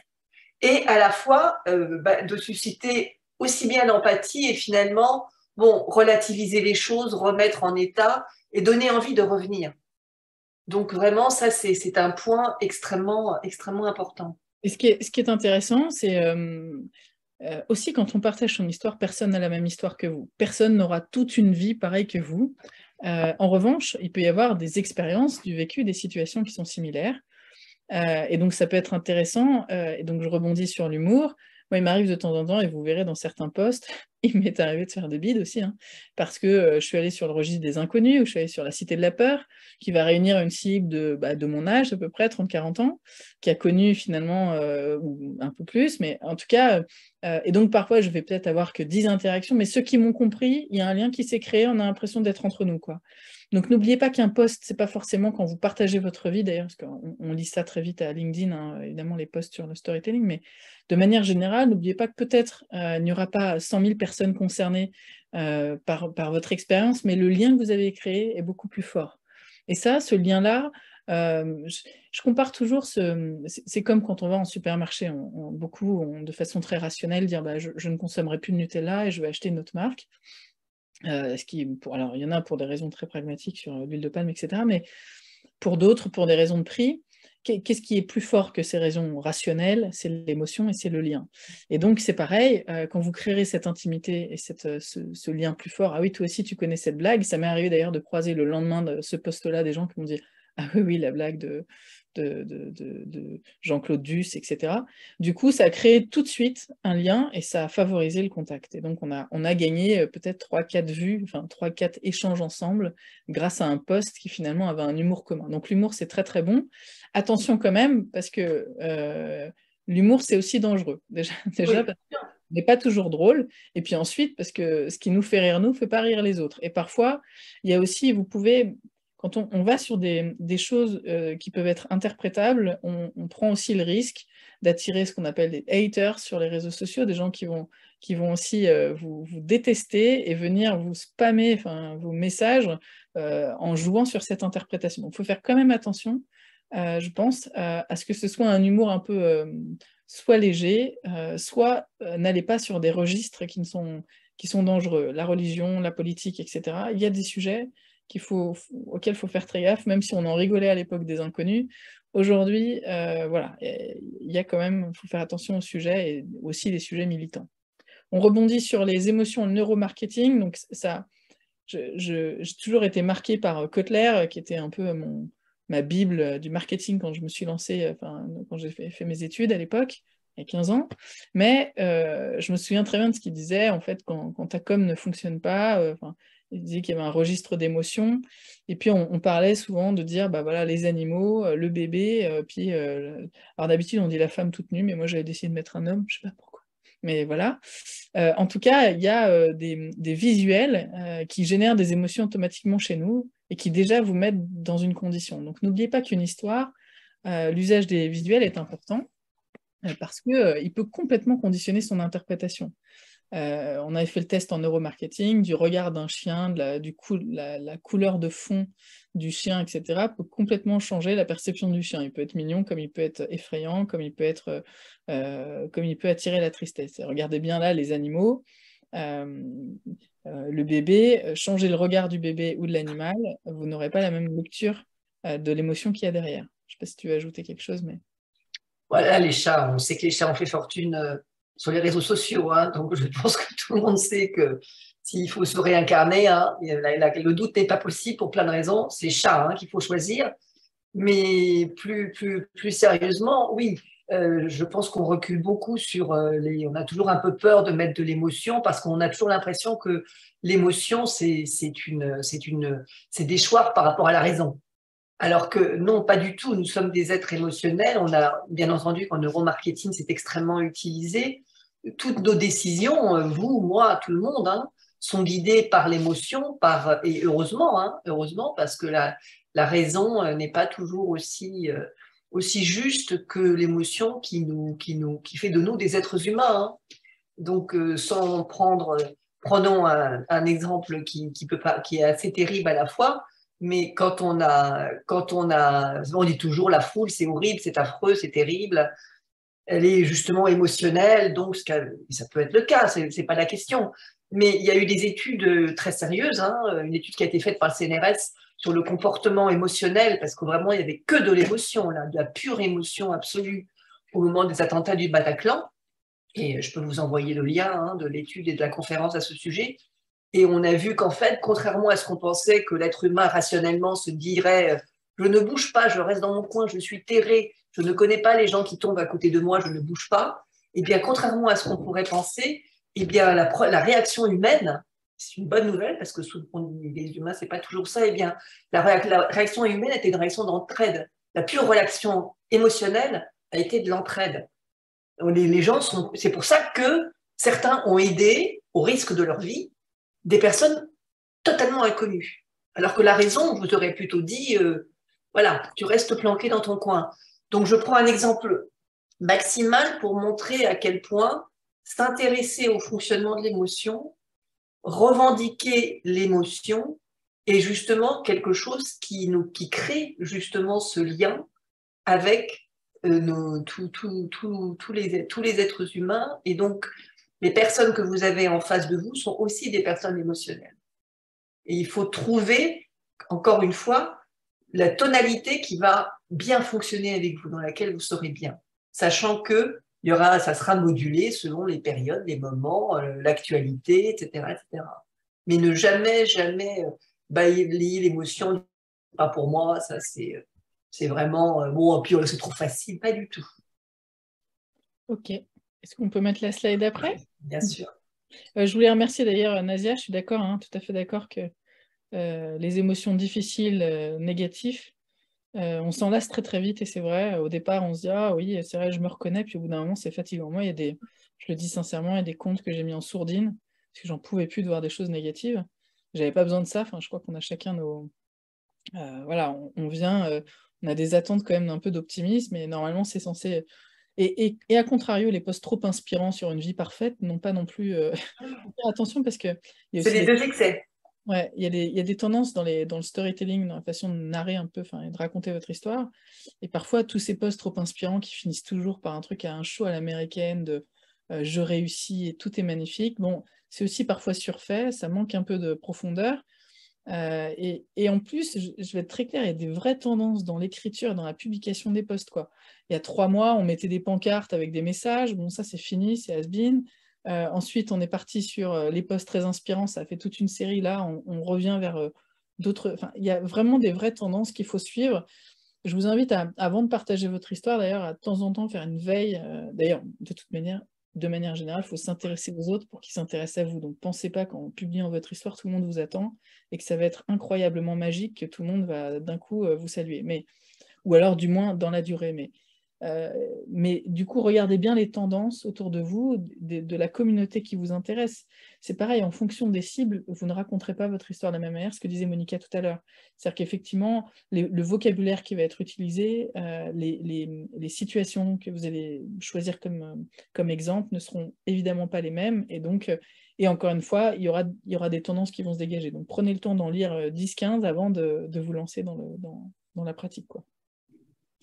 et à la fois de susciter aussi bien l'empathie et finalement, bon, relativiser les choses, remettre en état et donner envie de revenir. Donc vraiment, ça, c'est un point extrêmement, extrêmement important. Et ce qui est intéressant, c'est aussi quand on partage son histoire, personne n'a la même histoire que vous. Personne n'aura toute une vie pareille que vous. En revanche, il peut y avoir des expériences, du vécu, des situations qui sont similaires. Et donc ça peut être intéressant. Et donc je rebondis sur l'humour. Moi, il m'arrive de temps en temps, et vous verrez dans certains posts, il m'est arrivé de faire des bides aussi, hein, parce que je suis allée sur le registre des inconnus, ou je suis allée sur la Cité de la Peur, qui va réunir une cible de mon âge, à peu près 30-40 ans, qui a connu finalement, ou un peu plus, mais en tout cas, et donc parfois je vais peut-être avoir que 10 interactions, mais ceux qui m'ont compris, il y a un lien qui s'est créé, on a l'impression d'être entre nous, quoi. Donc n'oubliez pas qu'un post, c'est pas forcément quand vous partagez votre vie, d'ailleurs, parce qu'on lit ça très vite à LinkedIn, hein, évidemment les posts sur le storytelling, mais de manière générale, n'oubliez pas que peut-être il n'y aura pas 100 000 personnes concernées par votre expérience, mais le lien que vous avez créé est beaucoup plus fort. Et ça, ce lien-là, je compare toujours, c'est comme quand on va en supermarché, de façon très rationnelle, dire bah, je ne consommerai plus de Nutella et je vais acheter une autre marque. Alors, il y en a pour des raisons très pragmatiques sur l'huile de palme, etc. Mais pour d'autres, pour des raisons de prix, qu'est-ce qui est plus fort que ces raisons rationnelles? C'est l'émotion et c'est le lien. Et donc, c'est pareil, quand vous créerez cette intimité et ce lien plus fort, ah oui, toi aussi, tu connais cette blague. Ça m'est arrivé d'ailleurs de croiser le lendemain de ce post-là des gens qui m'ont dit ah oui, la blague de Jean-Claude Duss, etc. Du coup, ça a créé tout de suite un lien et ça a favorisé le contact. Et donc, on a gagné peut-être 3-4 vues, enfin 3-4 échanges ensemble grâce à un post qui finalement avait un humour commun. Donc, l'humour, c'est très, très bon. Attention quand même, parce que l'humour, c'est aussi dangereux. Déjà Oui. parce qu'on n'est pas toujours drôle. Et puis ensuite, parce que ce qui nous fait rire, nous, ne fait pas rire les autres. Et parfois, il y a aussi, vous pouvez... Quand on va sur des choses qui peuvent être interprétables, on prend aussi le risque d'attirer ce qu'on appelle des haters sur les réseaux sociaux, des gens qui vont aussi vous détester et venir vous spammer vos messages en jouant sur cette interprétation. Donc il faut faire quand même attention, je pense, à ce que ce soit un humour un peu soit léger, soit n'allez pas sur des registres qui sont dangereux. La religion, la politique, etc. Il y a des sujets auquel il faut faire très gaffe, même si on en rigolait à l'époque des inconnus. Aujourd'hui, voilà, il y a quand même, il faut faire attention aux sujets et aussi les sujets militants. On rebondit sur les émotions, le neuromarketing. Donc ça, j'ai toujours été marquée par Kotler, qui était un peu ma bible du marketing quand je me suis lancée, quand j'ai fait mes études à l'époque, il y a 15 ans. Mais je me souviens très bien de ce qu'il disait, en fait, quand ta com ne fonctionne pas, il disait qu'il y avait un registre d'émotions, et puis on parlait souvent de dire, bah voilà, les animaux, le bébé, alors d'habitude on dit la femme toute nue, mais moi j'avais décidé de mettre un homme, je sais pas pourquoi. Mais voilà. En tout cas, il y a des visuels qui génèrent des émotions automatiquement chez nous, et qui déjà vous mettent dans une condition. Donc n'oubliez pas qu'une histoire, l'usage des visuels est important, parce qu'il peut complètement conditionner son interprétation. On avait fait le test en neuromarketing, du regard d'un chien, la couleur de fond du chien, etc., peut complètement changer la perception du chien. Il peut être mignon, comme il peut être effrayant, comme il peut attirer la tristesse. Et regardez bien là les animaux. Le bébé, changez le regard du bébé ou de l'animal, vous n'aurez pas la même lecture de l'émotion qu'il y a derrière. Je ne sais pas si tu veux ajouter quelque chose, mais... Voilà, les chats, on sait que les chats ont fait fortune sur les réseaux sociaux, hein, donc je pense que tout le monde sait que s'il faut se réincarner, hein, le doute n'est pas possible pour plein de raisons, c'est les chats, hein, qu'il faut choisir. Mais plus sérieusement, oui, Je pense qu'on recule beaucoup sur on a toujours un peu peur de mettre de l'émotion parce qu'on a toujours l'impression que l'émotion, c'est déchoir par rapport à la raison. Alors que non, pas du tout. Nous sommes des êtres émotionnels. On a bien entendu qu'en neuromarketing, c'est extrêmement utilisé. Toutes nos décisions, vous, moi, tout le monde, hein, sont guidées par l'émotion, et heureusement, hein, heureusement, parce que la raison n'est pas toujours aussi juste que l'émotion qui fait de nous des êtres humains. Hein. Donc, prenons un exemple qui est assez terrible à la fois. Mais on dit toujours la foule, c'est horrible, c'est affreux, c'est terrible. Elle est justement émotionnelle, donc ça peut être le cas, c'est pas la question. Mais il y a eu des études très sérieuses, hein, une étude qui a été faite par le CNRS sur le comportement émotionnel, parce que vraiment il n'y avait que de l'émotion, là, de la pure émotion absolue au moment des attentats du Bataclan. Et je peux vous envoyer le lien hein, de l'étude et de la conférence à ce sujet. Et on a vu qu'en fait, contrairement à ce qu'on pensait que l'être humain rationnellement se dirait je ne bouge pas, je reste dans mon coin, je suis terré, je ne connais pas les gens qui tombent à côté de moi, je ne bouge pas. Et bien, contrairement à ce qu'on pourrait penser, eh bien, la réaction humaine, c'est une bonne nouvelle parce que les humains, c'est pas toujours ça. Eh bien, la réaction humaine était une réaction d'entraide. La pure réaction émotionnelle a été de l'entraide. Les gens c'est pour ça que certains ont aidé, au risque de leur vie, des personnes totalement inconnues. Alors que la raison vous aurait plutôt dit, voilà, tu restes planqué dans ton coin. Donc, je prends un exemple maximal pour montrer à quel point s'intéresser au fonctionnement de l'émotion, revendiquer l'émotion, est justement quelque chose qui crée justement ce lien avec tous les êtres humains. Et donc, les personnes que vous avez en face de vous sont aussi des personnes émotionnelles. Et il faut trouver, encore une fois, la tonalité qui va bien fonctionner avec vous, dans laquelle vous serez bien, sachant que ça sera modulé selon les périodes, les moments, l'actualité, etc., etc. Mais ne jamais balayer l'émotion. Pas pour moi, ça c'est vraiment bon. Puis c'est trop facile, pas du tout. Ok. Est-ce qu'on peut mettre la slide après? Bien sûr. Je voulais remercier d'ailleurs Nazia, je suis d'accord, hein, tout à fait d'accord que les émotions difficiles, négatives, on s'en lasse très très vite et c'est vrai, au départ on se dit ah oui c'est vrai je me reconnais, puis au bout d'un moment c'est fatigant. Moi je le dis sincèrement, il y a des comptes que j'ai mis en sourdine parce que j'en pouvais plus de voir des choses négatives. J'avais pas besoin de ça, enfin, je crois qu'on a chacun nos... voilà, on vient, on a des attentes quand même d'un peu d'optimisme et normalement c'est censé... Et à contrario, les posts trop inspirants sur une vie parfaite n'ont pas non plus... faire attention parce que... C'est les deux excès. Ouais, il y a des tendances dans le storytelling, dans la façon de narrer un peu, enfin, de raconter votre histoire. Et parfois, tous ces posts trop inspirants qui finissent toujours par un truc à un show à l'américaine de je réussis et tout est magnifique. Bon, c'est aussi parfois surfait, ça manque un peu de profondeur. Et en plus, je vais être très claire, il y a des vraies tendances dans l'écriture, dans la publication des posts, quoi. Il y a 3 mois, on mettait des pancartes avec des messages. Bon, ça, c'est fini, c'est has-been. Ensuite, on est parti sur les posts très inspirants, ça a fait toute une série, là, on revient vers d'autres... Enfin, il y a vraiment des vraies tendances qu'il faut suivre. Je vous invite, avant de partager votre histoire, d'ailleurs, à de temps en temps faire une veille. D'ailleurs, de manière générale, il faut s'intéresser aux autres pour qu'ils s'intéressent à vous. Donc, pensez pas qu'en publiant votre histoire, tout le monde vous attend et que ça va être incroyablement magique, que tout le monde va d'un coup vous saluer. Ou alors, du moins, dans la durée. Mais du coup, regardez bien les tendances autour de vous, de la communauté qui vous intéresse. C'est pareil, en fonction des cibles, vous ne raconterez pas votre histoire de la même manière, ce que disait Monica tout à l'heure. C'est-à-dire qu'effectivement, le vocabulaire qui va être utilisé, les situations que vous allez choisir comme exemple ne seront évidemment pas les mêmes. Et donc, et encore une fois, il y aura des tendances qui vont se dégager. Donc prenez le temps d'en lire 10-15 avant de vous lancer dans la pratique, quoi.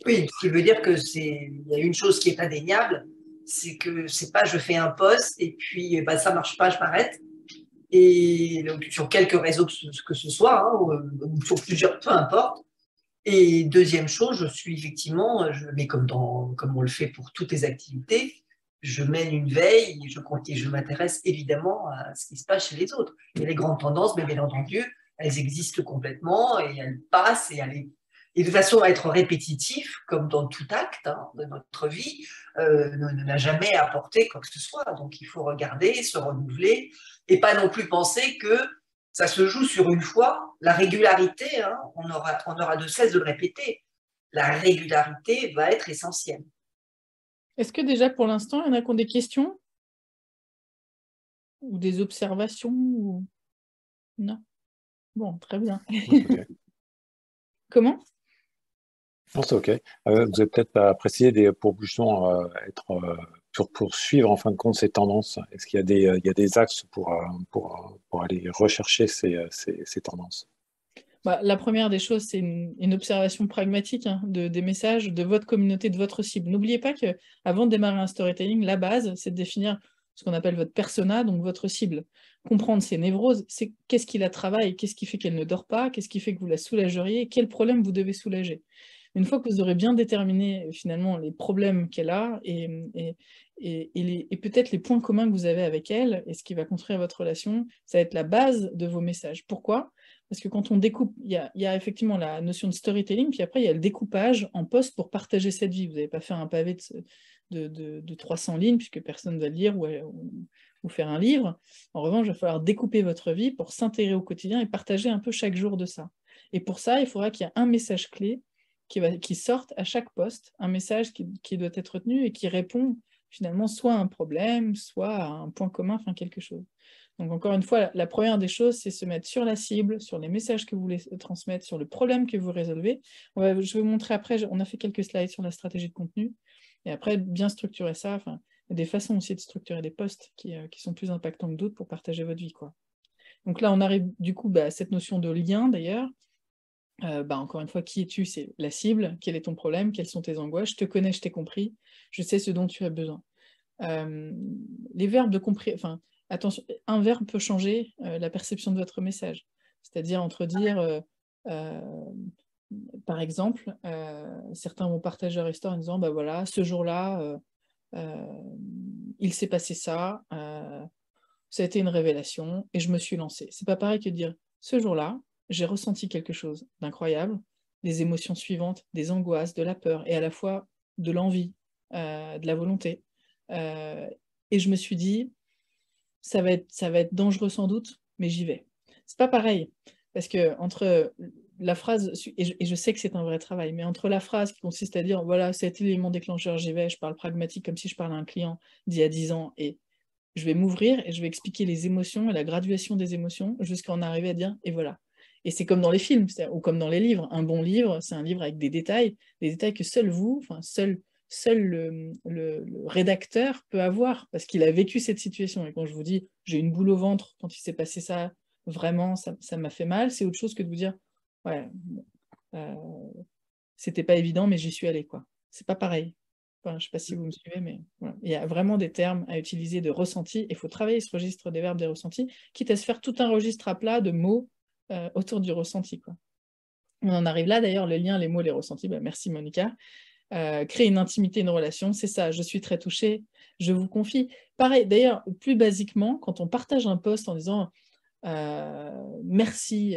Oui, ce qui veut dire il y a une chose qui est indéniable, c'est que c'est pas je fais un post et puis bah, ça marche pas, je m'arrête. Et donc, sur quelques réseaux que ce soit, hein, ou sur plusieurs, peu importe. Et deuxième chose, je suis effectivement, mais comme on le fait pour toutes les activités, je mène une veille, je m'intéresse évidemment à ce qui se passe chez les autres. Et les grandes tendances, mais bien entendu, elles existent complètement et elles passent et et de façon à être répétitif, comme dans tout acte de notre vie, n'a jamais apporté quoi que ce soit. Donc il faut regarder, se renouveler, et pas non plus penser que ça se joue sur une fois. La régularité, on aura de cesse de le répéter. La régularité va être essentielle. Est-ce que déjà pour l'instant, il y en a qui ont des questions ou des observations ou... Non. Bon, très bien. Okay. Comment? Non, c'est OK. Vous avez peut-être à préciser pour justement pour suivre en fin de compte ces tendances. Est-ce qu'il y a des axes pour aller rechercher ces tendances? La première des choses, c'est une observation pragmatique des messages de votre communauté, de votre cible. N'oubliez pas qu'avant de démarrer un storytelling, la base, c'est de définir ce qu'on appelle votre persona, donc votre cible. Comprendre ses névroses, c'est qu'est-ce qui la travaille, qu'est-ce qui fait qu'elle ne dort pas, qu'est-ce qui fait que vous la soulageriez, quel problème vous devez soulager. Une fois que vous aurez bien déterminé finalement les problèmes qu'elle a et peut-être les points communs que vous avez avec elle, et ce qui va construire votre relation, ça va être la base de vos messages. Pourquoi ? Parce que quand on découpe, il y a effectivement la notion de storytelling, puis après il y a le découpage en poste pour partager cette vie. Vous n'allez pas faire un pavé de 300 lignes, puisque personne ne va le lire ou faire un livre. En revanche, il va falloir découper votre vie pour s'intégrer au quotidien et partager un peu chaque jour de ça. Et pour ça, il faudra qu'il y ait un message clé qui sorte à chaque poste, un message qui doit être retenu et qui répond finalement soit à un problème, soit à un point commun, enfin quelque chose. Donc encore une fois, la première des choses, c'est se mettre sur la cible, sur les messages que vous voulez transmettre, sur le problème que vous résolvez. Je vais vous montrer après, on a fait quelques slides sur la stratégie de contenu, et après, bien structurer ça. Enfin, il y a des façons aussi de structurer des posts qui sont plus impactants que d'autres pour partager votre vie, quoi. Donc là, on arrive du coup à cette notion de lien, d'ailleurs. Encore une fois, qui es-tu? C'est la cible. Quel est ton problème? Quelles sont tes angoisses? Je te connais, je t'ai compris. Je sais ce dont tu as besoin. Les verbes de compris... Enfin, attention, un verbe peut changer la perception de votre message. C'est-à-dire entre dire, par exemple, certains vont partager leur histoire en disant, bah voilà, ce jour-là, il s'est passé ça, ça a été une révélation, et je me suis lancée. C'est pas pareil que de dire, ce jour-là, j'ai ressenti quelque chose d'incroyable, des émotions suivantes, des angoisses, de la peur, et à la fois de l'envie, de la volonté. Et je me suis dit, ça va être dangereux sans doute, mais j'y vais. C'est pas pareil, parce que entre la phrase, et je sais que c'est un vrai travail, mais entre la phrase qui consiste à dire, voilà, ça a été l'élément déclencheur, j'y vais, je parle pragmatique comme si je parlais à un client d'il y a 10 ans, et je vais m'ouvrir et je vais expliquer les émotions et la graduation des émotions jusqu'à en arriver à dire, et voilà. Et c'est comme dans les films, ou comme dans les livres. Un bon livre, c'est un livre avec des détails que seul vous, enfin seul le rédacteur peut avoir, parce qu'il a vécu cette situation. Et quand je vous dis, j'ai une boule au ventre quand il s'est passé ça, vraiment, ça m'a fait mal, c'est autre chose que de vous dire, ouais, c'était pas évident, mais j'y suis allée, quoi. C'est pas pareil. Enfin, je ne sais pas si vous me suivez, mais voilà. Il y a vraiment des termes à utiliser de ressenti. Il faut travailler ce registre des verbes des ressentis, quitte à se faire tout un registre à plat de mots autour du ressenti, quoi. On en arrive là, d'ailleurs, les liens, les mots, les ressentis. Merci, Monica. Créer une intimité, une relation, c'est ça. Je suis très touchée, je vous confie. Pareil, d'ailleurs, plus basiquement, quand on partage un post en disant merci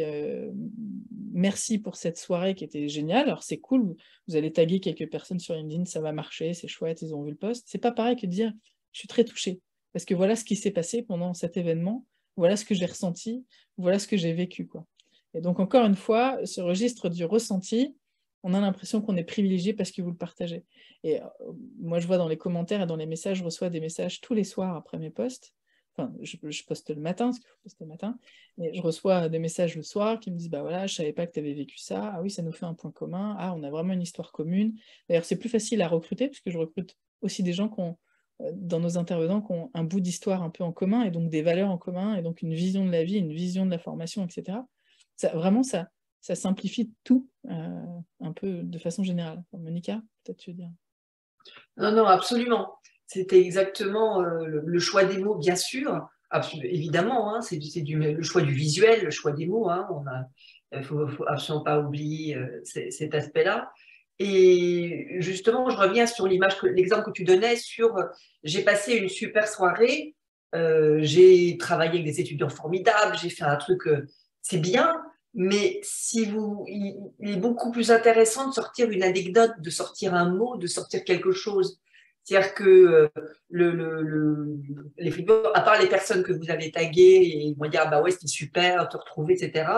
pour cette soirée qui était géniale. Alors c'est cool, vous allez taguer quelques personnes sur LinkedIn, ça va marcher, c'est chouette, ils ont vu le post. C'est pas pareil que de dire je suis très touchée, parce que voilà ce qui s'est passé pendant cet événement, voilà ce que j'ai ressenti, voilà ce que j'ai vécu, quoi. Et donc encore une fois, ce registre du ressenti, on a l'impression qu'on est privilégié parce que vous le partagez. Et moi je vois dans les commentaires et dans les messages, je reçois des messages tous les soirs après mes posts. Enfin, je poste le matin, parce qu'il faut poster le matin, mais je reçois des messages le soir qui me disent, bah voilà, je savais pas que tu avais vécu ça, ah oui, ça nous fait un point commun, ah, on a vraiment une histoire commune. D'ailleurs, c'est plus facile à recruter, puisque je recrute aussi des gens dans nos intervenants qui ont un bout d'histoire un peu en commun, et donc des valeurs en commun, et donc une vision de la vie, une vision de la formation, etc. Vraiment, ça simplifie tout, un peu de façon générale. Monica, peut-être tu veux dire. Non, absolument. C'était exactement le choix des mots, bien sûr. Évidemment, c'est le choix du visuel, le choix des mots. Il ne faut absolument pas oublier cet aspect-là. Et justement, je reviens sur l'exemple que tu donnais sur j'ai passé une super soirée, j'ai travaillé avec des étudiants formidables, j'ai fait un truc, c'est bien, Mais si vous, il est beaucoup plus intéressant de sortir une anecdote, de sortir un mot, de sortir quelque chose. C'est-à-dire que les fripeurs, à part les personnes que vous avez taguées, et ils vont dire, ah bah ouais, c'était super, te retrouver, etc.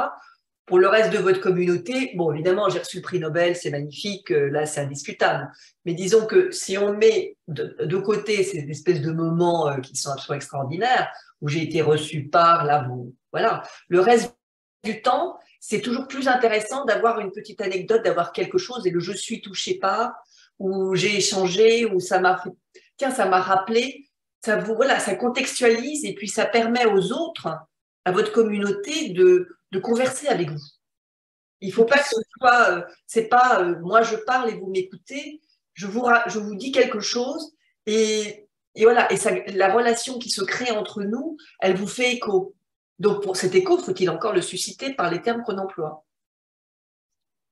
Pour le reste de votre communauté, bon, évidemment, j'ai reçu le prix Nobel, c'est magnifique, là, c'est indiscutable. Mais disons que si on met de côté ces espèces de moments qui sont absolument extraordinaires, où j'ai été reçu par, là, bon, voilà, le reste du temps, c'est toujours plus intéressant d'avoir une petite anecdote, d'avoir quelque chose, et le je suis touché par, où j'ai échangé, où ça m'a fait, tiens, ça m'a rappelé, ça vous, voilà, ça contextualise, et puis ça permet aux autres, à votre communauté, de converser avec vous. Il ne faut pas que ce soit, c'est pas moi je parle et vous m'écoutez, je vous dis quelque chose et voilà, et ça, la relation qui se crée entre nous, elle vous fait écho. Donc pour cet écho, faut-il encore le susciter par les termes qu'on emploie.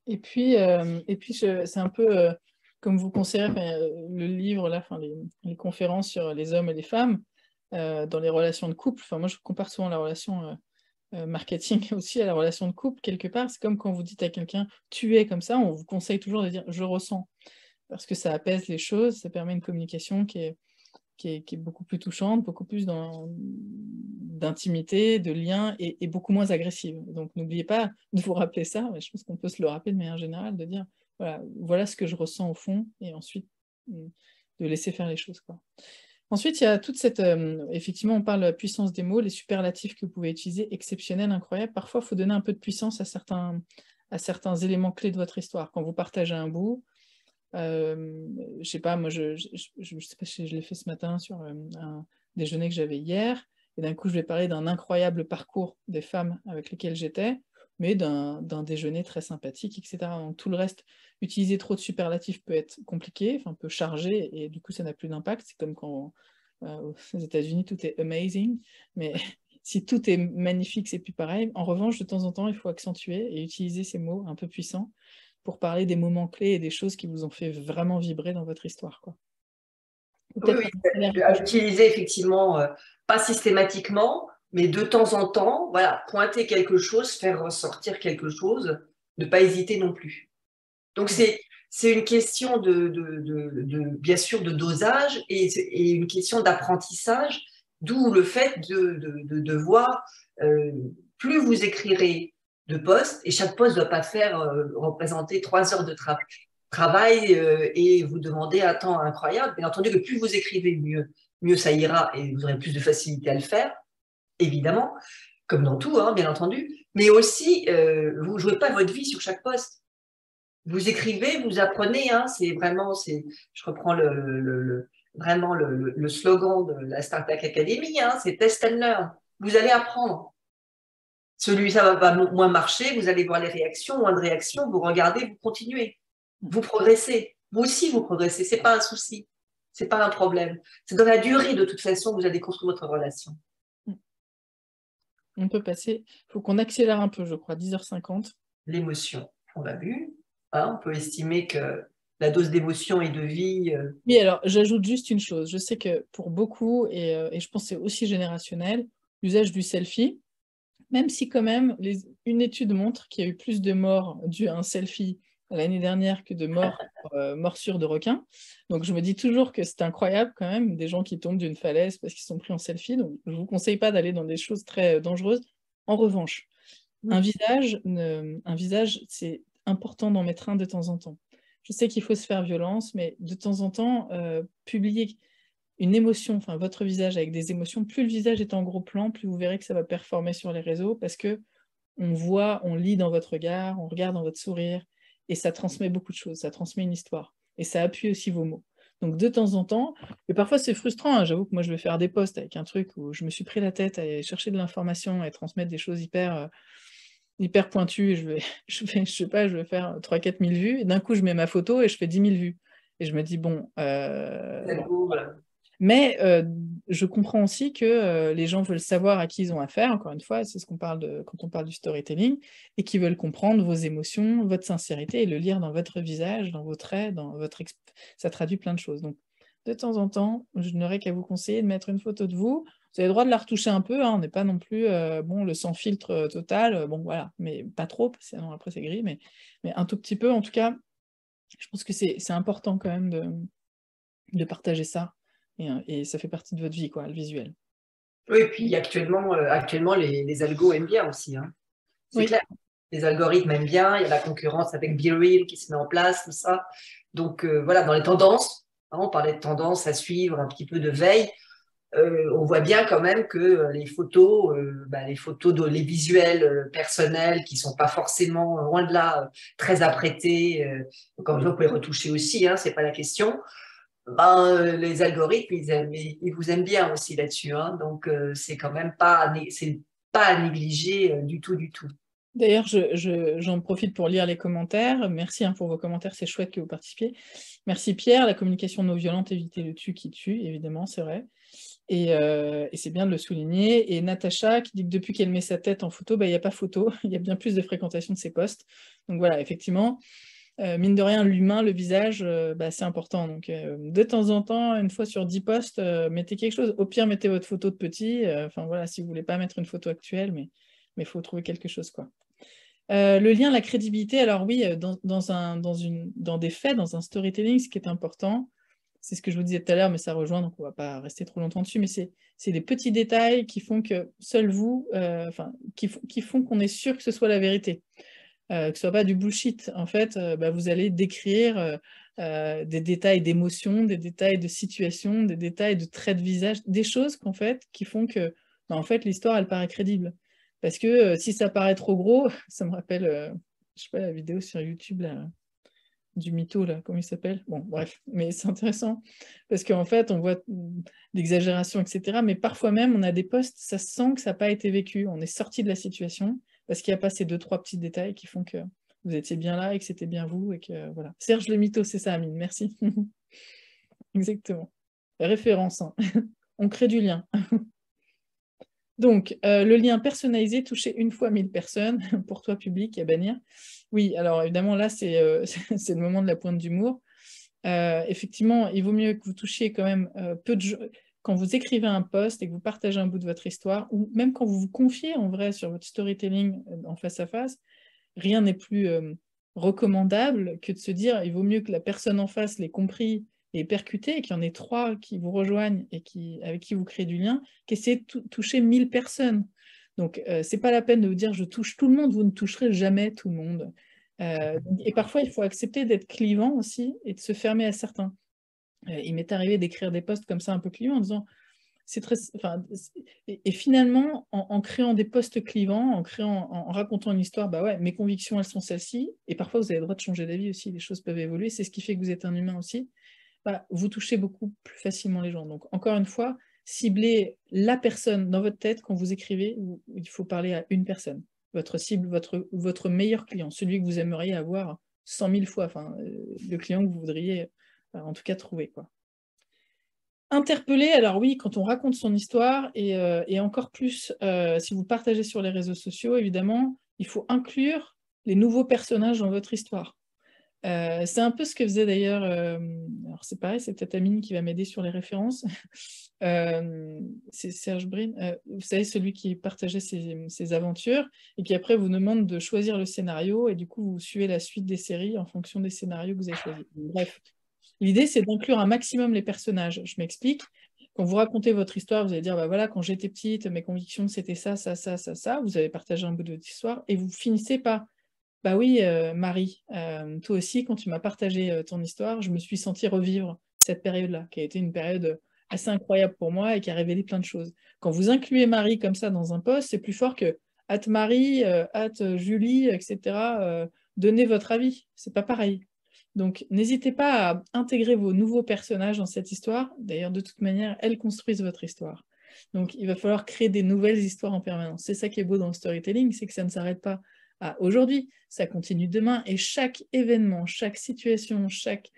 Et puis c'est un peu comme vous conseillez le livre, là, les conférences sur les hommes et les femmes dans les relations de couple. Moi, je compare souvent la relation marketing aussi à la relation de couple, quelque part. C'est comme quand vous dites à quelqu'un « tu es comme ça », on vous conseille toujours de dire « je ressens », parce que ça apaise les choses, ça permet une communication qui est beaucoup plus touchante, beaucoup plus d'intimité, de lien, et beaucoup moins agressive. Donc n'oubliez pas de vous rappeler ça, je pense qu'on peut se le rappeler de manière générale, de dire voilà ce que je ressens au fond, et ensuite de laisser faire les choses, quoi. Ensuite, il y a toute cette... effectivement, on parle de la puissance des mots, les superlatifs que vous pouvez utiliser, exceptionnels, incroyables. Parfois, il faut donner un peu de puissance à certains éléments clés de votre histoire. Quand vous partagez un bout, je sais pas, moi, je sais pas si je l'ai fait ce matin sur un déjeuner que j'avais hier, et d'un coup, je vais parler d'un incroyable parcours des femmes avec lesquelles j'étais, mais d'un déjeuner très sympathique, etc. Donc, tout le reste, utiliser trop de superlatifs peut être compliqué, peut charger, et du coup, ça n'a plus d'impact. C'est comme quand aux États-Unis, tout est amazing, mais si tout est magnifique, c'est plus pareil. En revanche, de temps en temps, il faut accentuer et utiliser ces mots un peu puissants pour parler des moments clés et des choses qui vous ont fait vraiment vibrer dans votre histoire, quoi. Oui, à utiliser effectivement, pas systématiquement, mais de temps en temps, voilà, pointer quelque chose, faire ressortir quelque chose, ne pas hésiter non plus. Donc c'est une question bien sûr de dosage et une question d'apprentissage, d'où le fait de voir, plus vous écrirez de postes, et chaque poste ne doit pas faire représenter 3 heures de travail et vous demander un temps incroyable. Bien entendu que plus vous écrivez, mieux ça ira et vous aurez plus de facilité à le faire, évidemment, comme dans tout, hein, bien entendu. Mais aussi, vous ne jouez pas votre vie sur chaque poste. Vous écrivez, vous apprenez, hein, c'est vraiment, je reprends vraiment le slogan de la Startup Academy, hein, c'est test and learn. Vous allez apprendre. Ça va moins marcher, vous allez voir les réactions, moins de réactions, vous regardez, vous continuez. Vous progressez. Vous aussi, vous progressez. C'est pas un souci. C'est pas un problème. C'est dans la durée, de toute façon, que vous allez construire votre relation. On peut passer, il faut qu'on accélère un peu, je crois, 10h50. L'émotion, on l'a vu. Hein, on peut estimer que la dose d'émotion et de vie... Oui, alors, j'ajoute juste une chose. Je sais que pour beaucoup, et je pense que c'est aussi générationnel, l'usage du selfie, même si quand même, une étude montre qu'il y a eu plus de morts dues à un selfie l'année dernière que de morsures de requins. Donc je me dis toujours que c'est incroyable quand même, des gens qui tombent d'une falaise parce qu'ils sont pris en selfie. Donc je ne vous conseille pas d'aller dans des choses très dangereuses. En revanche, un visage, c'est important d'en mettre un de temps en temps. Je sais qu'il faut se faire violence, mais de temps en temps, publier une émotion, votre visage avec des émotions, plus le visage est en gros plan, plus vous verrez que ça va performer sur les réseaux, parce que on voit, on lit dans votre regard, on regarde dans votre sourire, et ça transmet beaucoup de choses, ça transmet une histoire, et ça appuie aussi vos mots. Donc de temps en temps, et parfois c'est frustrant, hein, j'avoue que moi je vais faire des posts avec un truc où je me suis pris la tête à aller chercher de l'information et transmettre des choses hyper pointues, et je sais pas, je vais faire 3-4 000 vues, et d'un coup je mets ma photo et je fais 10 000 vues. Et je me dis, bon... Mais je comprends aussi que les gens veulent savoir à qui ils ont affaire, encore une fois, c'est ce qu'on parle quand on parle du storytelling, et qui veulent comprendre vos émotions, votre sincérité, et le lire dans votre visage, dans vos traits, ça traduit plein de choses. Donc de temps en temps, je n'aurais qu'à vous conseiller de mettre une photo de vous. Vous avez le droit de la retoucher un peu, hein, on n'est pas non plus bon, le sans filtre total, bon voilà, mais pas trop, parce que sinon après c'est gris, mais un tout petit peu, en tout cas, je pense que c'est important quand même de partager ça, et ça fait partie de votre vie, quoi, le visuel. Oui, et puis actuellement les algos aiment bien aussi, hein. C'est Oui. clair. Les algorithmes aiment bien, il y a la concurrence avec BeReal qui se met en place, tout ça. Donc voilà, dans les tendances, hein, on parlait de tendances à suivre, un petit peu de veille. On voit bien quand même que les photos, les visuels personnels qui sont pas forcément, loin de là, très apprêtés, comme vous pouvez retoucher aussi, hein, c'est pas la question. Les algorithmes, ils vous aiment bien aussi là-dessus, hein, donc c'est quand même c'est pas à négliger du tout, du tout. D'ailleurs, j'en profite pour lire les commentaires. Merci, hein, pour vos commentaires, c'est chouette que vous participiez. Merci Pierre, la communication non violente, éviter le tu qui tue, évidemment, c'est vrai. Et c'est bien de le souligner. Et Natacha qui dit que depuis qu'elle met sa tête en photo, il n'y a pas photo, il y a bien plus de fréquentation de ses posts. Donc voilà, effectivement, mine de rien, l'humain, le visage, c'est important. Donc de temps en temps, une fois sur 10 posts, mettez quelque chose. Au pire, mettez votre photo de petit. Enfin voilà, si vous ne voulez pas mettre une photo actuelle, mais il faut trouver quelque chose, quoi. Le lien, la crédibilité, alors oui, dans des faits, dans un storytelling, ce qui est important, c'est ce que je vous disais tout à l'heure, mais ça rejoint, donc on ne va pas rester trop longtemps dessus, mais c'est des petits détails qui font que seul vous, qui font qu'on est sûr que ce soit la vérité, que ce ne soit pas du bullshit. En fait, vous allez décrire des détails d'émotions, des détails de situation, des détails de traits de visage, des choses qui font que en fait, l'histoire, elle paraît crédible. Parce que si ça paraît trop gros, ça me rappelle, je sais pas, la vidéo sur YouTube, là, du mytho, là, comment il s'appelle? Bon, bref, mais c'est intéressant, parce qu'en fait, on voit l'exagération, etc., mais parfois même, on a des posts, ça se sent que ça n'a pas été vécu, on est sorti de la situation, parce qu'il n'y a pas ces 2-3 petits détails qui font que vous étiez bien là, et que c'était bien vous, et que, voilà. Serge le mytho, c'est ça, Amine, merci. Exactement. Référence, hein. On crée du lien. Donc, le lien personnalisé, toucher une fois 1000 personnes, pour toi public, à bannir. Oui, alors évidemment, là, c'est le moment de la pointe d'humour. Effectivement, il vaut mieux que vous touchiez quand même peu de gens. Quand vous écrivez un post et que vous partagez un bout de votre histoire, ou même quand vous vous confiez en vrai sur votre storytelling en face à face, rien n'est plus recommandable que de se dire il vaut mieux que la personne en face l'ait compris et percuté, et qu'il y en ait 3 qui vous rejoignent et avec qui vous créez du lien, qu'essayer de toucher 1000 personnes. Donc, c'est pas la peine de vous dire je touche tout le monde, vous ne toucherez jamais tout le monde. Et parfois, il faut accepter d'être clivant aussi et de se fermer à certains. Il m'est arrivé d'écrire des posts comme ça un peu clivants en disant c'est très, enfin, et finalement, en créant des posts clivants, en racontant une histoire, ouais, mes convictions, elles sont celles-ci, et parfois vous avez le droit de changer d'avis aussi, les choses peuvent évoluer, c'est ce qui fait que vous êtes un humain aussi, vous touchez beaucoup plus facilement les gens. Donc, encore une fois, ciblez la personne dans votre tête quand vous écrivez, il faut parler à une personne. Votre cible, votre meilleur client, celui que vous aimeriez avoir 100 000 fois, enfin, le client que vous voudriez en tout cas trouver, quoi. Interpeller, alors oui, quand on raconte son histoire, et encore plus si vous partagez sur les réseaux sociaux, évidemment, il faut inclure les nouveaux personnages dans votre histoire. C'est un peu ce que faisait d'ailleurs, alors c'est pareil, c'est peut-être Amine qui va m'aider sur les références, c'est Serge Brin, vous savez, celui qui partageait ses aventures, et qui après vous demande de choisir le scénario, et du coup vous suivez la suite des séries en fonction des scénarios que vous avez choisis. Bref, l'idée c'est d'inclure un maximum les personnages, je m'explique. Quand vous racontez votre histoire, vous allez dire, voilà, quand j'étais petite, mes convictions c'était ça, ça, ça, ça, ça, vous avez partagé un bout de votre histoire, et vous finissez par bah oui, Marie, toi aussi, quand tu m'as partagé ton histoire, je me suis sentie revivre cette période-là, qui a été une période assez incroyable pour moi et qui a révélé plein de choses. Quand vous incluez Marie comme ça dans un post, c'est plus fort que « Marie, Julie », etc. Donnez votre avis, c'est pas pareil. Donc, n'hésitez pas à intégrer vos nouveaux personnages dans cette histoire. D'ailleurs, de toute manière, elles construisent votre histoire. Donc, il va falloir créer des nouvelles histoires en permanence. C'est ça qui est beau dans le storytelling, c'est que ça ne s'arrête pas à aujourd'hui, ça continue demain, et chaque événement, chaque situation, chaque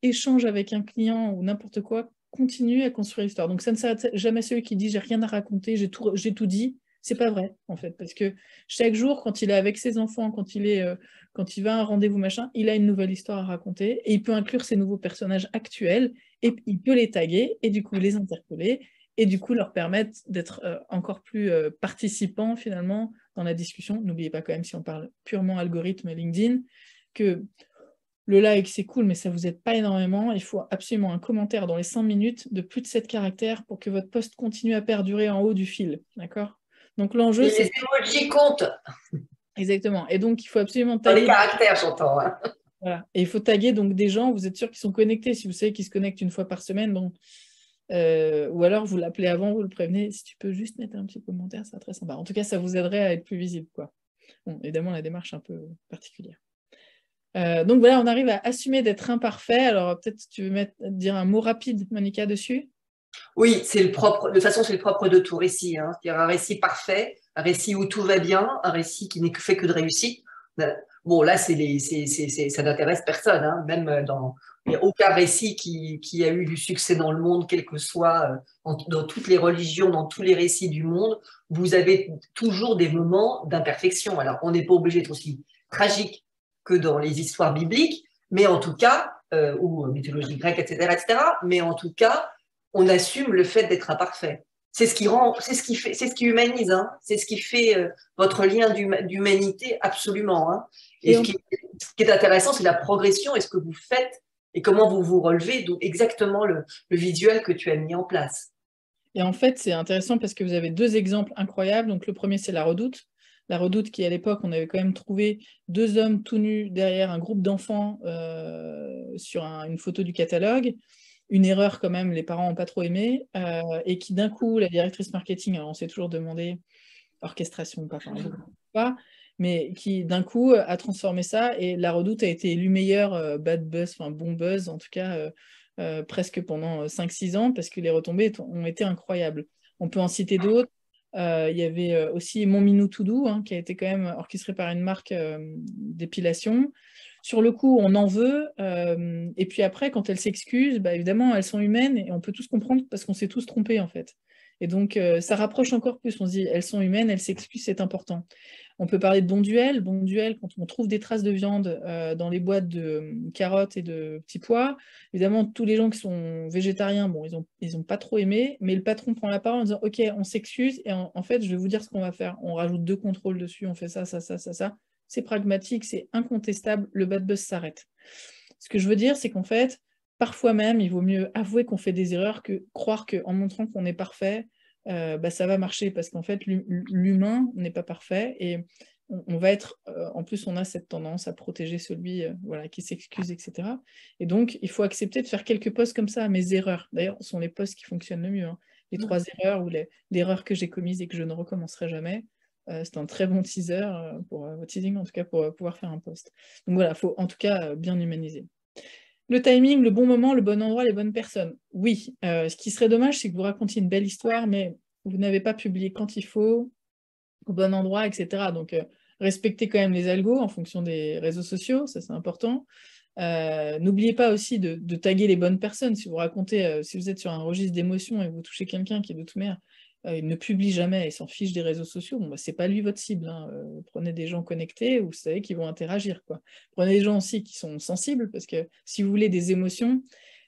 échange avec un client ou n'importe quoi continue à construire l'histoire. Donc ça ne s'arrête jamais. Celui qui dit j'ai rien à raconter, j'ai tout dit, c'est pas vrai en fait, parce que chaque jour, quand il est avec ses enfants, quand il va à un rendez-vous machin, il a une nouvelle histoire à raconter, et il peut inclure ses nouveaux personnages actuels, et il peut les taguer, et du coup les interpeller, et du coup leur permettre d'être encore plus participants finalement dans la discussion. N'oubliez pas quand même, si on parle purement algorithme LinkedIn, que le like c'est cool, mais ça vous aide pas énormément. Il faut absolument un commentaire dans les 5 minutes de plus de 7 caractères pour que votre post continue à perdurer en haut du fil, d'accord? Donc l'enjeu, c'est... Les emojis comptent Exactement. Et donc, il faut absolument dans les taguer... caractères, j'entends. Hein. Voilà. Et il faut taguer donc des gens, vous êtes sûr qu'ils sont connectés. Si vous savez qu'ils se connectent une fois par semaine, bon... ou alors vous l'appelez avant, vous le prévenez. Si tu peux juste mettre un petit commentaire, ça serait très sympa. En tout cas, ça vous aiderait à être plus visible, quoi. Bon, évidemment, la démarche est un peu particulière. Donc voilà, on arrive à assumer d'être imparfait. Alors peut-être tu veux dire un mot rapide, Monica, dessus? Oui, c'est le propre. De toute façon, c'est le propre de tout récit. Hein. C'est-à-dire un récit parfait, un récit où tout va bien, un récit qui n'est fait que de réussite. Bon, là, ça n'intéresse personne. Hein. Même il n'y a aucun récit qui a eu du succès dans le monde, quel que soit, dans toutes les religions, dans tous les récits du monde, vous avez toujours des moments d'imperfection. Alors, on n'est pas obligé d'être aussi tragique que dans les histoires bibliques, mais en tout cas, ou mythologie grecque, etc., etc., mais en tout cas, on assume le fait d'être imparfait. C'est ce qui rend, c'est ce qui fait, c'est ce qui humanise, hein. C'est ce qui fait votre lien d'humanité absolument. Hein. Et ce qui est intéressant, c'est la progression et ce que vous faites et comment vous vous relevez, donc exactement le visuel que tu as mis en place. Et en fait, c'est intéressant parce que vous avez 2 exemples incroyables. Donc le premier, c'est La Redoute. La Redoute qui, à l'époque, on avait quand même trouvé 2 hommes tout nus derrière un groupe d'enfants sur une photo du catalogue. Une erreur quand même, les parents n'ont pas trop aimé, et qui d'un coup, la directrice marketing, alors on s'est toujours demandé, orchestration, pas, enfin, pas, mais qui d'un coup a transformé ça, et La Redoute a été élue meilleure bad buzz, enfin bon buzz, en tout cas presque pendant 5-6 ans, parce que les retombées ont été incroyables. On peut en citer d'autres. Il y avait aussi Mon Minou Tout Doux, hein, qui a été quand même orchestré par une marque d'épilation. Sur le coup, on en veut, et puis après, quand elles s'excusent, bah, évidemment, elles sont humaines, et on peut tous comprendre parce qu'on s'est tous trompés, en fait. Et donc, ça rapproche encore plus. On se dit, elles sont humaines, elles s'excusent, c'est important. On peut parler de Bon Duel. Bon Duel, quand on trouve des traces de viande dans les boîtes de carottes et de petits pois, évidemment, tous les gens qui sont végétariens, bon, ils ont pas trop aimé, mais le patron prend la parole en disant, OK, on s'excuse, et en fait, je vais vous dire ce qu'on va faire. On rajoute 2 contrôles dessus, on fait ça, ça, ça, ça, ça. C'est pragmatique, c'est incontestable, le bad buzz s'arrête. Ce que je veux dire, c'est qu'en fait, parfois même, il vaut mieux avouer qu'on fait des erreurs que croire qu'en montrant qu'on est parfait, bah, ça va marcher, parce qu'en fait, l'humain n'est pas parfait, et on va être, en plus, on a cette tendance à protéger celui voilà, qui s'excuse, etc. Et donc, il faut accepter de faire quelques posts comme ça, mes erreurs. D'ailleurs, ce sont les posts qui fonctionnent le mieux. Hein. Les 3 erreurs ou l'erreur que j'ai commise et que je ne recommencerai jamais. C'est un très bon teaser pour teasing, en tout cas pour pouvoir faire un post. Donc voilà, il faut en tout cas bien humaniser. Le timing, le bon moment, le bon endroit, les bonnes personnes. Oui, ce qui serait dommage, c'est que vous racontiez une belle histoire, mais vous n'avez pas publié quand il faut, au bon endroit, etc. Donc respectez quand même les algos en fonction des réseaux sociaux, ça c'est important. N'oubliez pas aussi de taguer les bonnes personnes. Si vous racontez, si vous êtes sur un registre d'émotions et vous touchez quelqu'un qui est de toute manière, il ne publie jamais et s'en fiche des réseaux sociaux, bon, bah, c'est pas lui votre cible. Hein. Prenez des gens connectés où vous savez qu'ils vont interagir. Quoi. Prenez des gens aussi qui sont sensibles, parce que si vous voulez des émotions,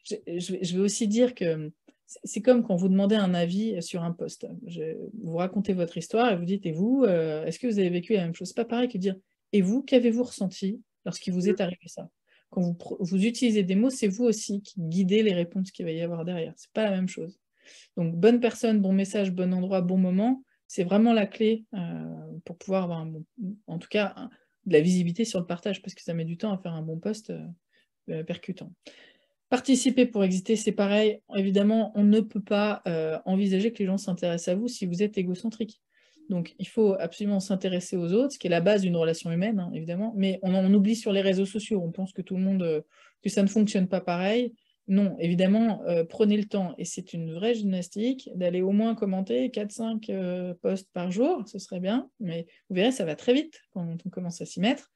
je vais aussi dire que c'est comme quand vous demandez un avis sur un post. Vous racontez votre histoire et vous dites, et vous, est-ce que vous avez vécu la même chose? C'est pas pareil que de dire, et vous, qu'avez-vous ressenti lorsqu'il vous est arrivé ça? Quand vous utilisez des mots, c'est vous aussi qui guidez les réponses qu'il va y avoir derrière. C'est pas la même chose. Donc, bonne personne, bon message, bon endroit, bon moment, c'est vraiment la clé pour pouvoir avoir en tout cas de la visibilité sur le partage, parce que ça met du temps à faire un bon post percutant. Participer pour exister, c'est pareil. Évidemment, on ne peut pas envisager que les gens s'intéressent à vous si vous êtes égocentrique. Donc, il faut absolument s'intéresser aux autres, ce qui est la base d'une relation humaine, hein, évidemment. Mais on oublie sur les réseaux sociaux. On pense que tout le monde, que ça ne fonctionne pas pareil. Non, évidemment, prenez le temps, et c'est une vraie gymnastique, d'aller au moins commenter 4-5 posts par jour, ce serait bien, mais vous verrez, ça va très vite quand on commence à s'y mettre.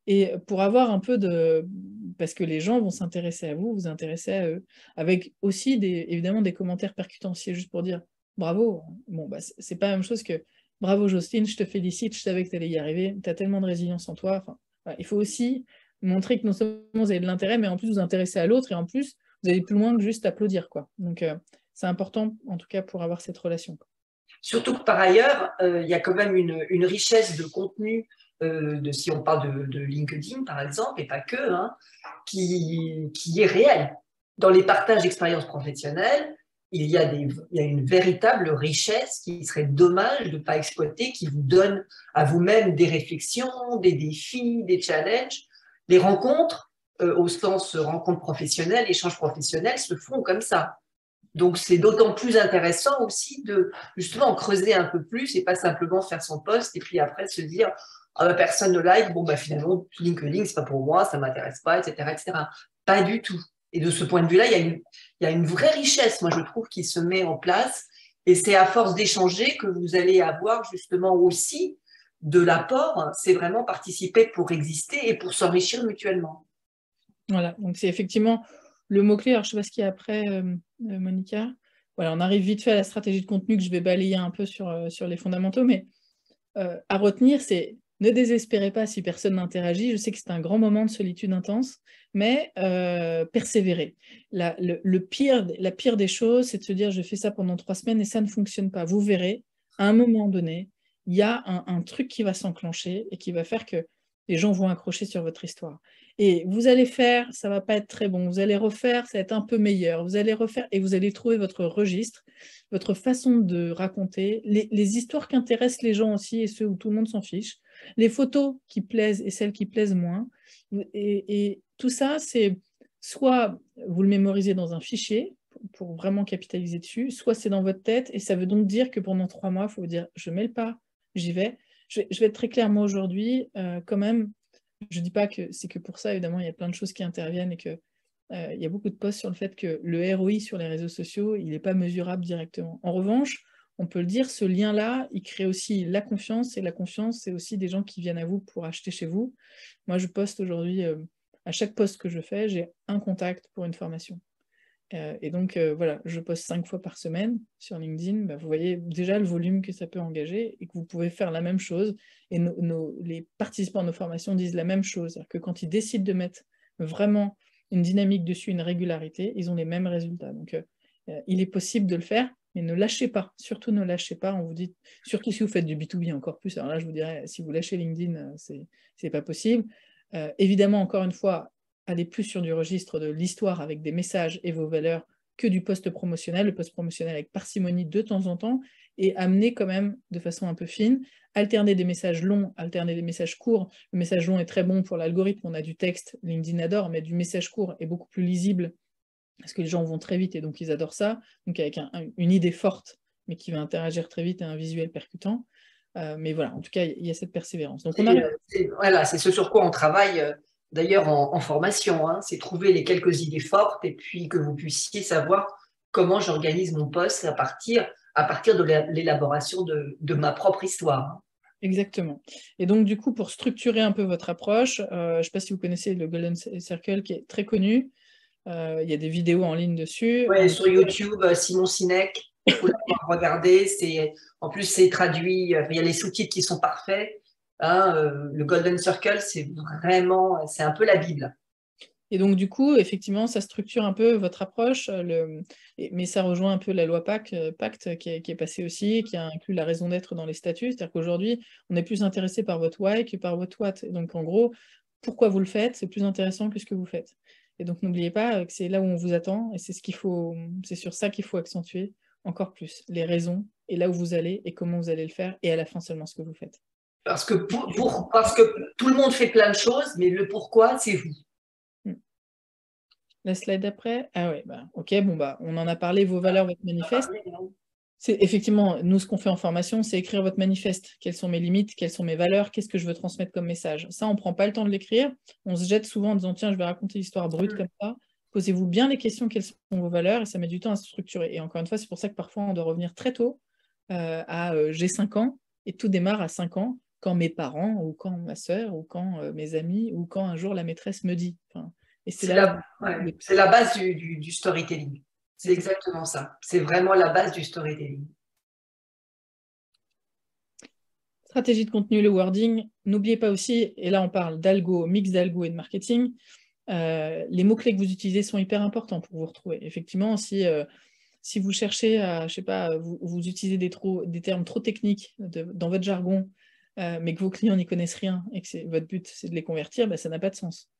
Et pour avoir un peu de... Parce que les gens vont s'intéresser à vous, vous intéresser à eux, avec aussi évidemment des commentaires percutants, c'est juste pour dire bravo. Bon, bah, c'est pas la même chose que bravo Jocelyne, je te félicite, je savais que tu allais y arriver, tu as tellement de résilience en toi. Enfin, voilà, il faut aussi montrer que non seulement vous avez de l'intérêt, mais en plus vous intéresser à l'autre, et en plus vous allez plus loin que juste applaudir, quoi. Donc, c'est important, en tout cas, pour avoir cette relation, quoi. Surtout que par ailleurs, il y a quand même une richesse de contenu, si on parle de LinkedIn par exemple, et pas que, hein, qui est réelle. Dans les partages d'expériences professionnelles, il y a une véritable richesse qui serait dommage de ne pas exploiter, qui vous donne à vous-même des réflexions, des défis, des challenges. Les rencontres, au sens rencontres professionnelles, échanges professionnels, se font comme ça. Donc, c'est d'autant plus intéressant aussi de justement creuser un peu plus et pas simplement faire son post et puis après se dire ah bah, personne ne like, bon bah finalement LinkedIn c'est pas pour moi, ça m'intéresse pas, etc., etc. Pas du tout. Et de ce point de vue-là, il y a une vraie richesse, moi je trouve, qui se met en place et c'est à force d'échanger que vous allez avoir justement aussi de l'apport. C'est vraiment participer pour exister et pour s'enrichir mutuellement. Voilà, donc c'est effectivement le mot-clé. Alors, je ne sais pas ce qu'il y a après, Monica. Voilà, on arrive vite fait à la stratégie de contenu que je vais balayer un peu sur les fondamentaux, mais à retenir, c'est ne désespérez pas si personne n'interagit. Je sais que c'est un grand moment de solitude intense, mais persévérez. La pire des choses, c'est de se dire je fais ça pendant 3 semaines et ça ne fonctionne pas. Vous verrez, à un moment donné, il y a un truc qui va s'enclencher et qui va faire que les gens vont accrocher sur votre histoire. Et vous allez faire, ça ne va pas être très bon. Vous allez refaire, ça va être un peu meilleur. Vous allez refaire et vous allez trouver votre registre, votre façon de raconter, les histoires qui intéressent les gens aussi et ceux où tout le monde s'en fiche, les photos qui plaisent et celles qui plaisent moins. Et tout ça, c'est soit vous le mémorisez dans un fichier pour vraiment capitaliser dessus, soit c'est dans votre tête et ça veut donc dire que pendant 3 mois, il faut vous dire je mets le pas, j'y vais. Je vais être très clair, moi aujourd'hui, quand même, je ne dis pas que c'est que pour ça, évidemment, il y a plein de choses qui interviennent et que il y a beaucoup de posts sur le fait que le ROI sur les réseaux sociaux, il n'est pas mesurable directement. En revanche, on peut le dire, ce lien-là, il crée aussi la confiance, et la confiance, c'est aussi des gens qui viennent à vous pour acheter chez vous. Moi, je poste aujourd'hui, à chaque post que je fais, j'ai un contact pour une formation. Et donc, voilà, je poste 5 fois par semaine sur LinkedIn. Bah, vous voyez déjà le volume que ça peut engager et que vous pouvez faire la même chose. Et les participants à nos formations disent la même chose. C'est-à-dire que quand ils décident de mettre vraiment une dynamique dessus, une régularité, ils ont les mêmes résultats. Donc, il est possible de le faire, mais ne lâchez pas. Surtout ne lâchez pas. On vous dit, surtout si vous faites du B2B encore plus. Alors là, je vous dirais, si vous lâchez LinkedIn, c'est pas possible. Évidemment, encore une fois, allez plus sur du registre de l'histoire avec des messages et vos valeurs que du post promotionnel, le post promotionnel avec parcimonie de temps en temps, et amener quand même de façon un peu fine, alterner des messages longs, alterner des messages courts. Le message long est très bon pour l'algorithme, on a du texte, LinkedIn adore, mais du message court est beaucoup plus lisible, parce que les gens vont très vite et donc ils adorent ça, donc avec une idée forte, mais qui va interagir très vite et un visuel percutant. Mais voilà, en tout cas, il y a cette persévérance. Donc voilà, c'est ce sur quoi on travaille d'ailleurs en formation, hein, c'est trouver les quelques idées fortes et puis que vous puissiez savoir comment j'organise mon poste à partir de l'élaboration de ma propre histoire. Exactement. Et donc, du coup, pour structurer un peu votre approche, je ne sais pas si vous connaissez le Golden Circle qui est très connu. Il y a des vidéos en ligne dessus. Ouais, sur YouTube, Simon Sinek, il faut regarder. En plus, c'est traduit, il y a les sous-titres qui sont parfaits. Hein, le Golden Circle, c'est un peu la Bible. Et donc, du coup, effectivement, ça structure un peu votre approche, mais ça rejoint un peu la loi Pacte qui est passée aussi, qui a inclus la raison d'être dans les statuts. C'est-à-dire qu'aujourd'hui, on est plus intéressé par votre why que par votre what. Et donc, en gros, pourquoi vous le faites, c'est plus intéressant que ce que vous faites. Et donc, n'oubliez pas que c'est là où on vous attend, et c'est sur ça qu'il faut accentuer encore plus, les raisons, et là où vous allez, et comment vous allez le faire, et à la fin seulement ce que vous faites. Parce que tout le monde fait plein de choses, mais le pourquoi, c'est vous. La slide d'après. Ah ouais, ok, on en a parlé, vos valeurs, votre manifeste. C'est effectivement, nous, ce qu'on fait en formation, c'est écrire votre manifeste. Quelles sont mes limites, quelles sont mes valeurs, qu'est-ce que je veux transmettre comme message. Ça, on ne prend pas le temps de l'écrire. On se jette souvent en disant, tiens, je vais raconter l'histoire brute comme ça. Posez-vous bien les questions, quelles sont vos valeurs, et ça met du temps à se structurer. Et encore une fois, c'est pour ça que parfois, on doit revenir très tôt j'ai 5 ans, et tout démarre à 5 ans, quand mes parents, ou quand ma sœur, ou quand mes amis, ou quand un jour la maîtresse me dit. Et c'est la base du storytelling. C'est exactement ça. C'est vraiment la base du storytelling. Stratégie de contenu, le wording. N'oubliez pas aussi, et là on parle d'algo, mix d'algo et de marketing, les mots-clés que vous utilisez sont hyper importants pour vous retrouver. Effectivement, si vous cherchez à, je sais pas, vous utilisez des termes trop techniques dans votre jargon, mais que vos clients n'y connaissent rien et que votre but c'est de les convertir, ça n'a pas de sens.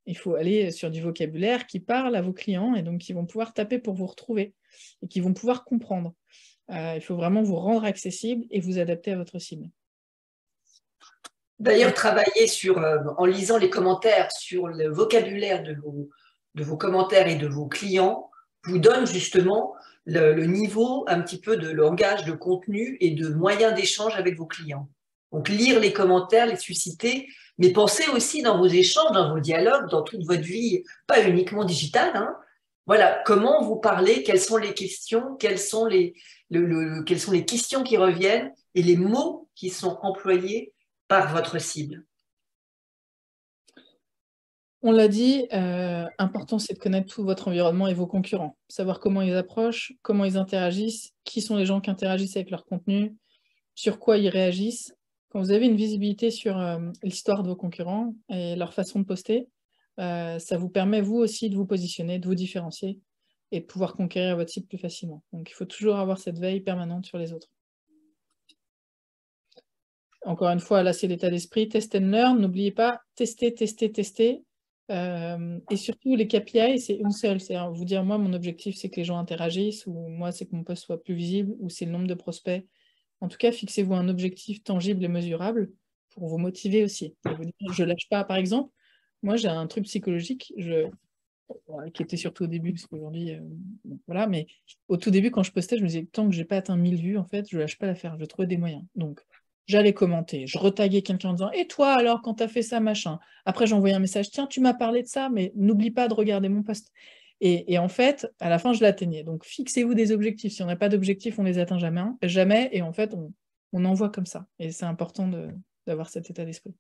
Il faut aller sur du vocabulaire qui parle à vos clients et donc qui vont pouvoir taper pour vous retrouver et qui vont pouvoir comprendre. Il faut vraiment vous rendre accessible et vous adapter à votre cible. D'ailleurs, travailler en lisant les commentaires sur le vocabulaire de vos commentaires et de vos clients vous donne justement le niveau un petit peu de langage, de contenu et de moyens d'échange avec vos clients. Donc, lire les commentaires, les susciter, mais pensez aussi dans vos échanges, dans vos dialogues, dans toute votre vie, pas uniquement digitale. Hein. Voilà, comment vous parlez, quelles sont les questions, quelles sont les questions qui reviennent et les mots qui sont employés par votre cible. On l'a dit, important c'est de connaître tout votre environnement et vos concurrents, savoir comment ils approchent, comment ils interagissent, qui sont les gens qui interagissent avec leur contenu, sur quoi ils réagissent. Quand vous avez une visibilité sur l'histoire de vos concurrents et leur façon de poster, ça vous permet vous aussi de vous positionner, de vous différencier et de pouvoir conquérir votre cible plus facilement. Donc il faut toujours avoir cette veille permanente sur les autres. Encore une fois, là c'est l'état d'esprit, test and learn, n'oubliez pas, tester, tester, tester. Et surtout les KPI, c'est une seule, c'est vous dire moi mon objectif c'est que les gens interagissent, ou moi c'est que mon post soit plus visible, ou c'est le nombre de prospects. En tout cas, fixez-vous un objectif tangible et mesurable pour vous motiver aussi. Et vous dire, je lâche pas, par exemple, moi j'ai un truc psychologique, qui était surtout au début, parce qu'aujourd'hui, voilà, mais au tout début, quand je postais, je me disais, tant que j'ai pas atteint 1000 vues, en fait, je lâche pas l'affaire, je trouvais des moyens. Donc, j'allais commenter, je retaguais quelqu'un en disant, et toi alors, quand tu as fait ça, machin. Après, j'envoyais un message, tiens, tu m'as parlé de ça, mais n'oublie pas de regarder mon post. Et en fait, à la fin, je l'atteignais. Donc, fixez-vous des objectifs. Si on n'a pas d'objectifs, on les atteint jamais, jamais. Et en fait, on envoie comme ça. Et c'est important d'avoir cet état d'esprit.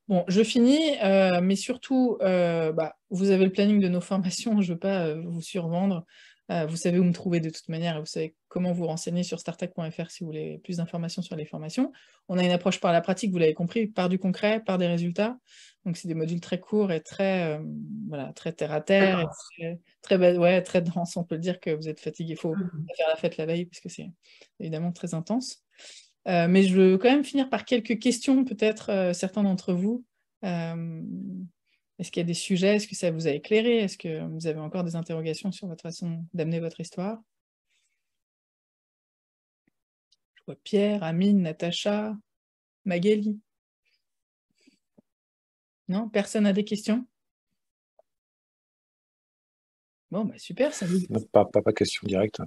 Bon, je finis, mais surtout, vous avez le planning de nos formations, je ne veux pas vous survendre. Vous savez où me trouver de toute manière, et vous savez comment vous renseigner sur startech.fr si vous voulez plus d'informations sur les formations. On a une approche par la pratique, vous l'avez compris, par du concret, par des résultats. Donc c'est des modules très courts et très, très terre à terre, et très dense. On peut le dire que vous êtes fatigué. Il faut faire la fête la veille parce que c'est évidemment très intense. Mais je veux quand même finir par quelques questions, peut-être certains d'entre vous. Est-ce qu'il y a des sujets? Est-ce que ça vous a éclairé? Est-ce que vous avez encore des interrogations sur votre façon d'amener votre histoire? Je vois Pierre, Amine, Natacha, Magali. Non? Personne n'a des questions? Bon, super, ça vous... Non, pas question directe.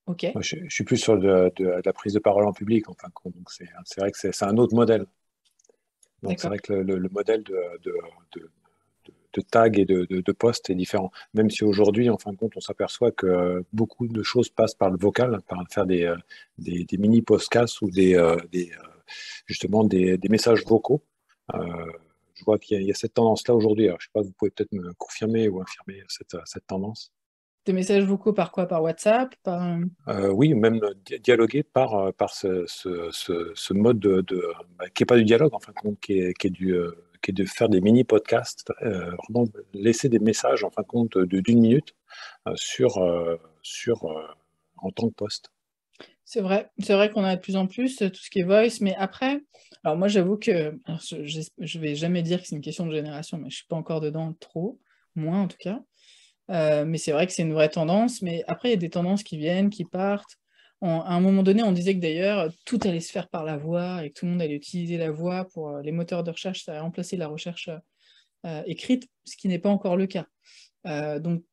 Ok. Moi, je suis plus sur de la prise de parole en public, en fin de compte. Donc, c'est vrai que c'est un autre modèle. Donc, c'est vrai que le modèle de tag et de post est différent. Même si aujourd'hui, en fin de compte, on s'aperçoit que beaucoup de choses passent par le vocal, par faire des mini podcasts ou justement des messages vocaux. Je vois qu'il y a cette tendance-là aujourd'hui. Je ne sais pas, vous pouvez peut-être me confirmer ou infirmer cette tendance. Des messages vocaux par quoi? Par WhatsApp? Oui, même dialoguer par ce mode qui n'est pas du dialogue, en fin de compte, qui est de faire des mini-podcasts, vraiment laisser des messages, en fin de compte, d'une minute en tant que post. C'est vrai qu'on a de plus en plus tout ce qui est voice, mais après, alors moi j'avoue que, je vais jamais dire que c'est une question de génération, mais je suis pas encore dedans trop, moins en tout cas. Mais c'est vrai que c'est une vraie tendance, mais après il y a des tendances qui viennent, qui partent. À un moment donné, on disait que d'ailleurs tout allait se faire par la voix et que tout le monde allait utiliser la voix pour les moteurs de recherche, ça allait remplacer la recherche écrite, ce qui n'est pas encore le cas. Donc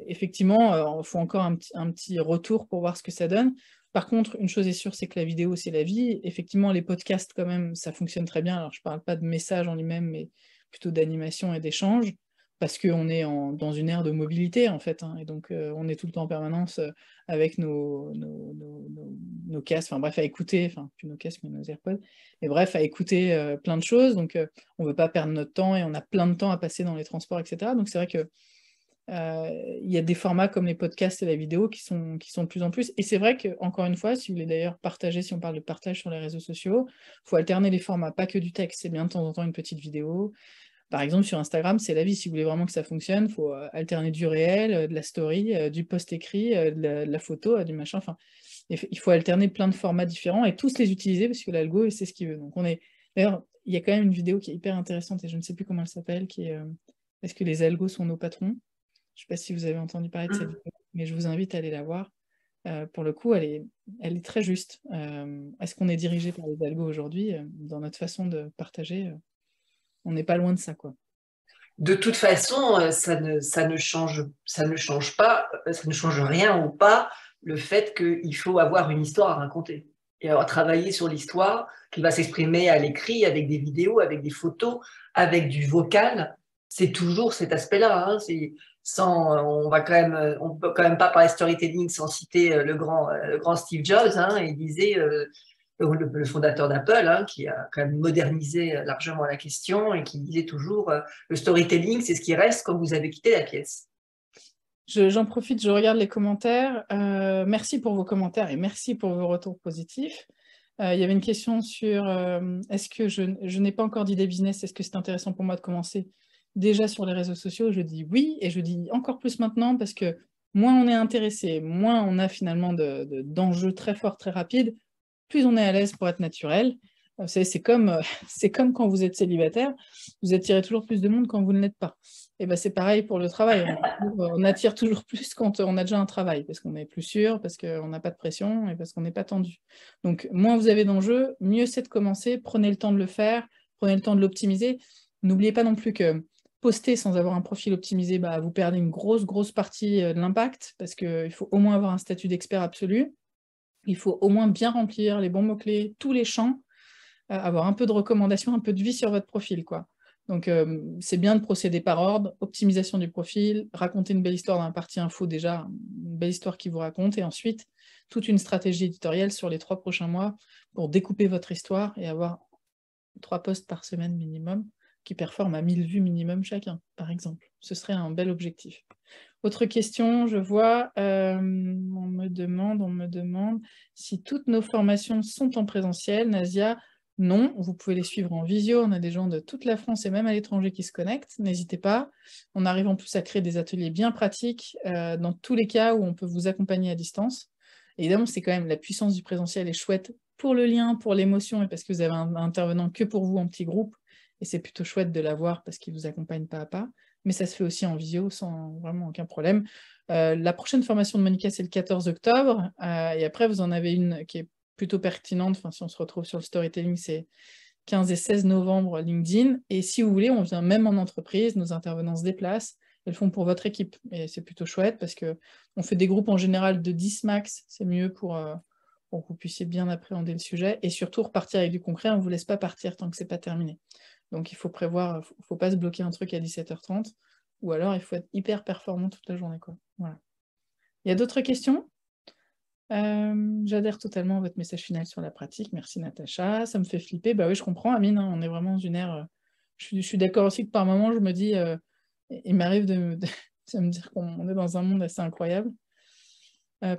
effectivement, il faut encore un petit retour pour voir ce que ça donne. Par contre, une chose est sûre, c'est que la vidéo, c'est la vie. Effectivement, les podcasts, quand même, ça fonctionne très bien. Alors, je ne parle pas de message en lui-même, mais plutôt d'animation et d'échange, parce qu'on est dans une ère de mobilité, en fait. Et donc, on est tout le temps en permanence avec nos casques, enfin bref, à écouter, enfin, plus nos casques, mais nos AirPods, mais bref, à écouter plein de choses. Donc, on ne veut pas perdre notre temps et on a plein de temps à passer dans les transports, etc. Donc, c'est vrai que il y a des formats comme les podcasts et la vidéo qui sont de plus en plus. Et c'est vrai que, encore une fois, si vous voulez d'ailleurs partager, si on parle de partage sur les réseaux sociaux, il faut alterner les formats, pas que du texte. C'est bien de temps en temps une petite vidéo. Par exemple, sur Instagram, c'est la vie. Si vous voulez vraiment que ça fonctionne, il faut alterner du réel, de la story, du post écrit, de la photo, du machin. Enfin, il faut alterner plein de formats différents et tous les utiliser parce que l'algo, c'est ce qu'il veut. Donc, D'ailleurs, il y a quand même une vidéo qui est hyper intéressante et je ne sais plus comment elle s'appelle, qui est Est-ce que les algos sont nos patrons? Je ne sais pas si vous avez entendu parler de cette vidéo, mais je vous invite à aller la voir. Pour le coup, elle est très juste. Est-ce qu'on est dirigé par les algos aujourd'hui? Dans notre façon de partager, on n'est pas loin de ça, quoi. De toute façon, ça ne change pas, ça ne change rien ou pas le fait qu'il faut avoir une histoire à raconter et avoir travaillé sur l'histoire qui va s'exprimer à l'écrit, avec des vidéos, avec des photos, avec du vocal. C'est toujours cet aspect-là. Hein. On peut quand même pas parler storytelling sans citer le grand Steve Jobs. Hein. Il disait le fondateur d'Apple, hein, qui a quand même modernisé largement la question et qui disait toujours le storytelling, c'est ce qui reste quand vous avez quitté la pièce. J'en profite, je regarde les commentaires. Merci pour vos commentaires et merci pour vos retours positifs. Il y avait une question sur est-ce que je n'ai pas encore d'idée business, est-ce que c'est intéressant pour moi de commencer déjà sur les réseaux sociaux? Je dis oui, et je dis encore plus maintenant parce que moins on est intéressé, moins on a finalement d'enjeux très forts, très rapides, plus on est à l'aise pour être naturel. Vous savez, c'est comme quand vous êtes célibataire, vous attirez toujours plus de monde quand vous ne l'êtes pas. Et ben c'est pareil pour le travail, on attire toujours plus quand on a déjà un travail, parce qu'on est plus sûr, parce qu'on n'a pas de pression et parce qu'on n'est pas tendu. Donc moins vous avez d'enjeux, mieux c'est de commencer, prenez le temps de le faire, prenez le temps de l'optimiser. N'oubliez pas non plus que poster sans avoir un profil optimisé, bah, vous perdez une grosse partie de l'impact, parce qu'il faut au moins avoir un statut d'expert absolu. Il faut au moins bien remplir les bons mots-clés, tous les champs, avoir un peu de recommandations, un peu de vie sur votre profil, quoi. Donc, c'est bien de procéder par ordre, optimisation du profil, raconter une belle histoire dans la partie info déjà, une belle histoire qui vous raconte, et ensuite, toute une stratégie éditoriale sur les 3 prochains mois pour découper votre histoire et avoir 3 posts par semaine minimum, qui performent à 1000 vues minimum chacun, par exemple. Ce serait un bel objectif. Autre question, je vois, on me demande si toutes nos formations sont en présentiel. Nasia, non, vous pouvez les suivre en visio, on a des gens de toute la France et même à l'étranger qui se connectent, n'hésitez pas. On arrive en plus à créer des ateliers bien pratiques dans tous les cas où on peut vous accompagner à distance. Évidemment, c'est quand même la puissance du présentiel est chouette pour le lien, pour l'émotion et parce que vous avez un intervenant que pour vous en petit groupe et c'est plutôt chouette de l'avoir parce qu'il vous accompagne pas à pas. Mais ça se fait aussi en visio sans vraiment aucun problème. La prochaine formation de Monica, c'est le 14 octobre, et après, vous en avez une qui est plutôt pertinente, enfin, si on se retrouve sur le storytelling, c'est 15 et 16 novembre LinkedIn, et si vous voulez, on vient même en entreprise, nos intervenants se déplacent, elles font pour votre équipe, et c'est plutôt chouette, parce qu'on fait des groupes en général de 10 max, c'est mieux pour que vous puissiez bien appréhender le sujet, et surtout repartir avec du concret, on ne vous laisse pas partir tant que ce n'est pas terminé. Donc il faut prévoir, il ne faut pas se bloquer un truc à 17h30, ou alors il faut être hyper performant toute la journée, quoi. Voilà. Il y a d'autres questions? J'adhère totalement à votre message final sur la pratique. Merci Natacha, ça me fait flipper. Bah oui, je comprends, Amine, hein, on est vraiment dans une ère... je suis d'accord aussi que par moment, je me dis, il m'arrive de me dire qu'on est dans un monde assez incroyable.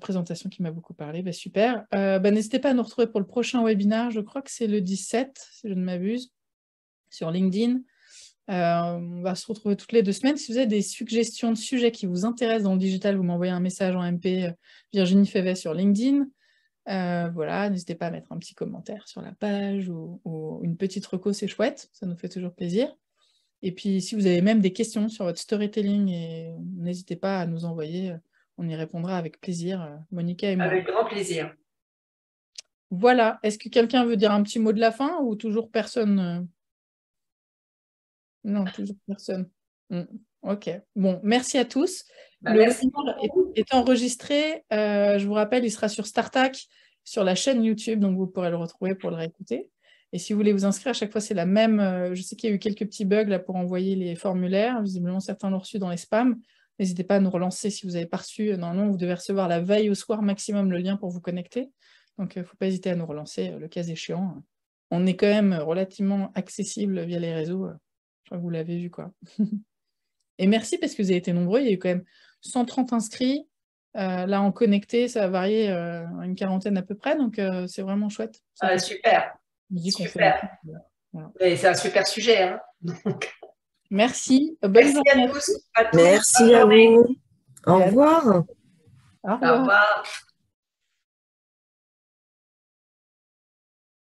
Présentation qui m'a beaucoup parlé, bah, super. N'hésitez pas à nous retrouver pour le prochain webinaire, je crois que c'est le 17, si je ne m'abuse, sur LinkedIn. On va se retrouver toutes les 2 semaines. Si vous avez des suggestions de sujets qui vous intéressent dans le digital, vous m'envoyez un message en MP Virginie Févet sur LinkedIn. Voilà, n'hésitez pas à mettre un petit commentaire sur la page ou une petite reco, c'est chouette, ça nous fait toujours plaisir. Et puis, si vous avez même des questions sur votre storytelling, n'hésitez pas à nous envoyer, on y répondra avec plaisir, Monica et moi. Avec grand plaisir. Voilà, est-ce que quelqu'un veut dire un petit mot de la fin ou toujours personne Non, toujours personne. Ok, bon, merci à tous. Le webinaire est enregistré, je vous rappelle, il sera sur Startac, sur la chaîne YouTube, donc vous pourrez le retrouver pour le réécouter. Et si vous voulez vous inscrire, à chaque fois c'est la même, je sais qu'il y a eu quelques petits bugs là pour envoyer les formulaires, visiblement certains l'ont reçu dans les spams. N'hésitez pas à nous relancer si vous n'avez pas reçu, normalement vous devez recevoir la veille au soir maximum le lien pour vous connecter. Donc il ne faut pas hésiter à nous relancer le cas échéant. On est quand même relativement accessible via les réseaux. Je crois que vous l'avez vu, quoi. Et merci parce que vous avez été nombreux. Il y a eu quand même 130 inscrits. Là, en connecté, ça a varié une quarantaine à peu près. Donc, c'est vraiment chouette. Super. On dit qu'on super. voilà. C'est un super sujet. Hein. Merci. Bonne Merci journée à tous. À tous. Merci à vous. Au revoir. Au Au revoir. revoir.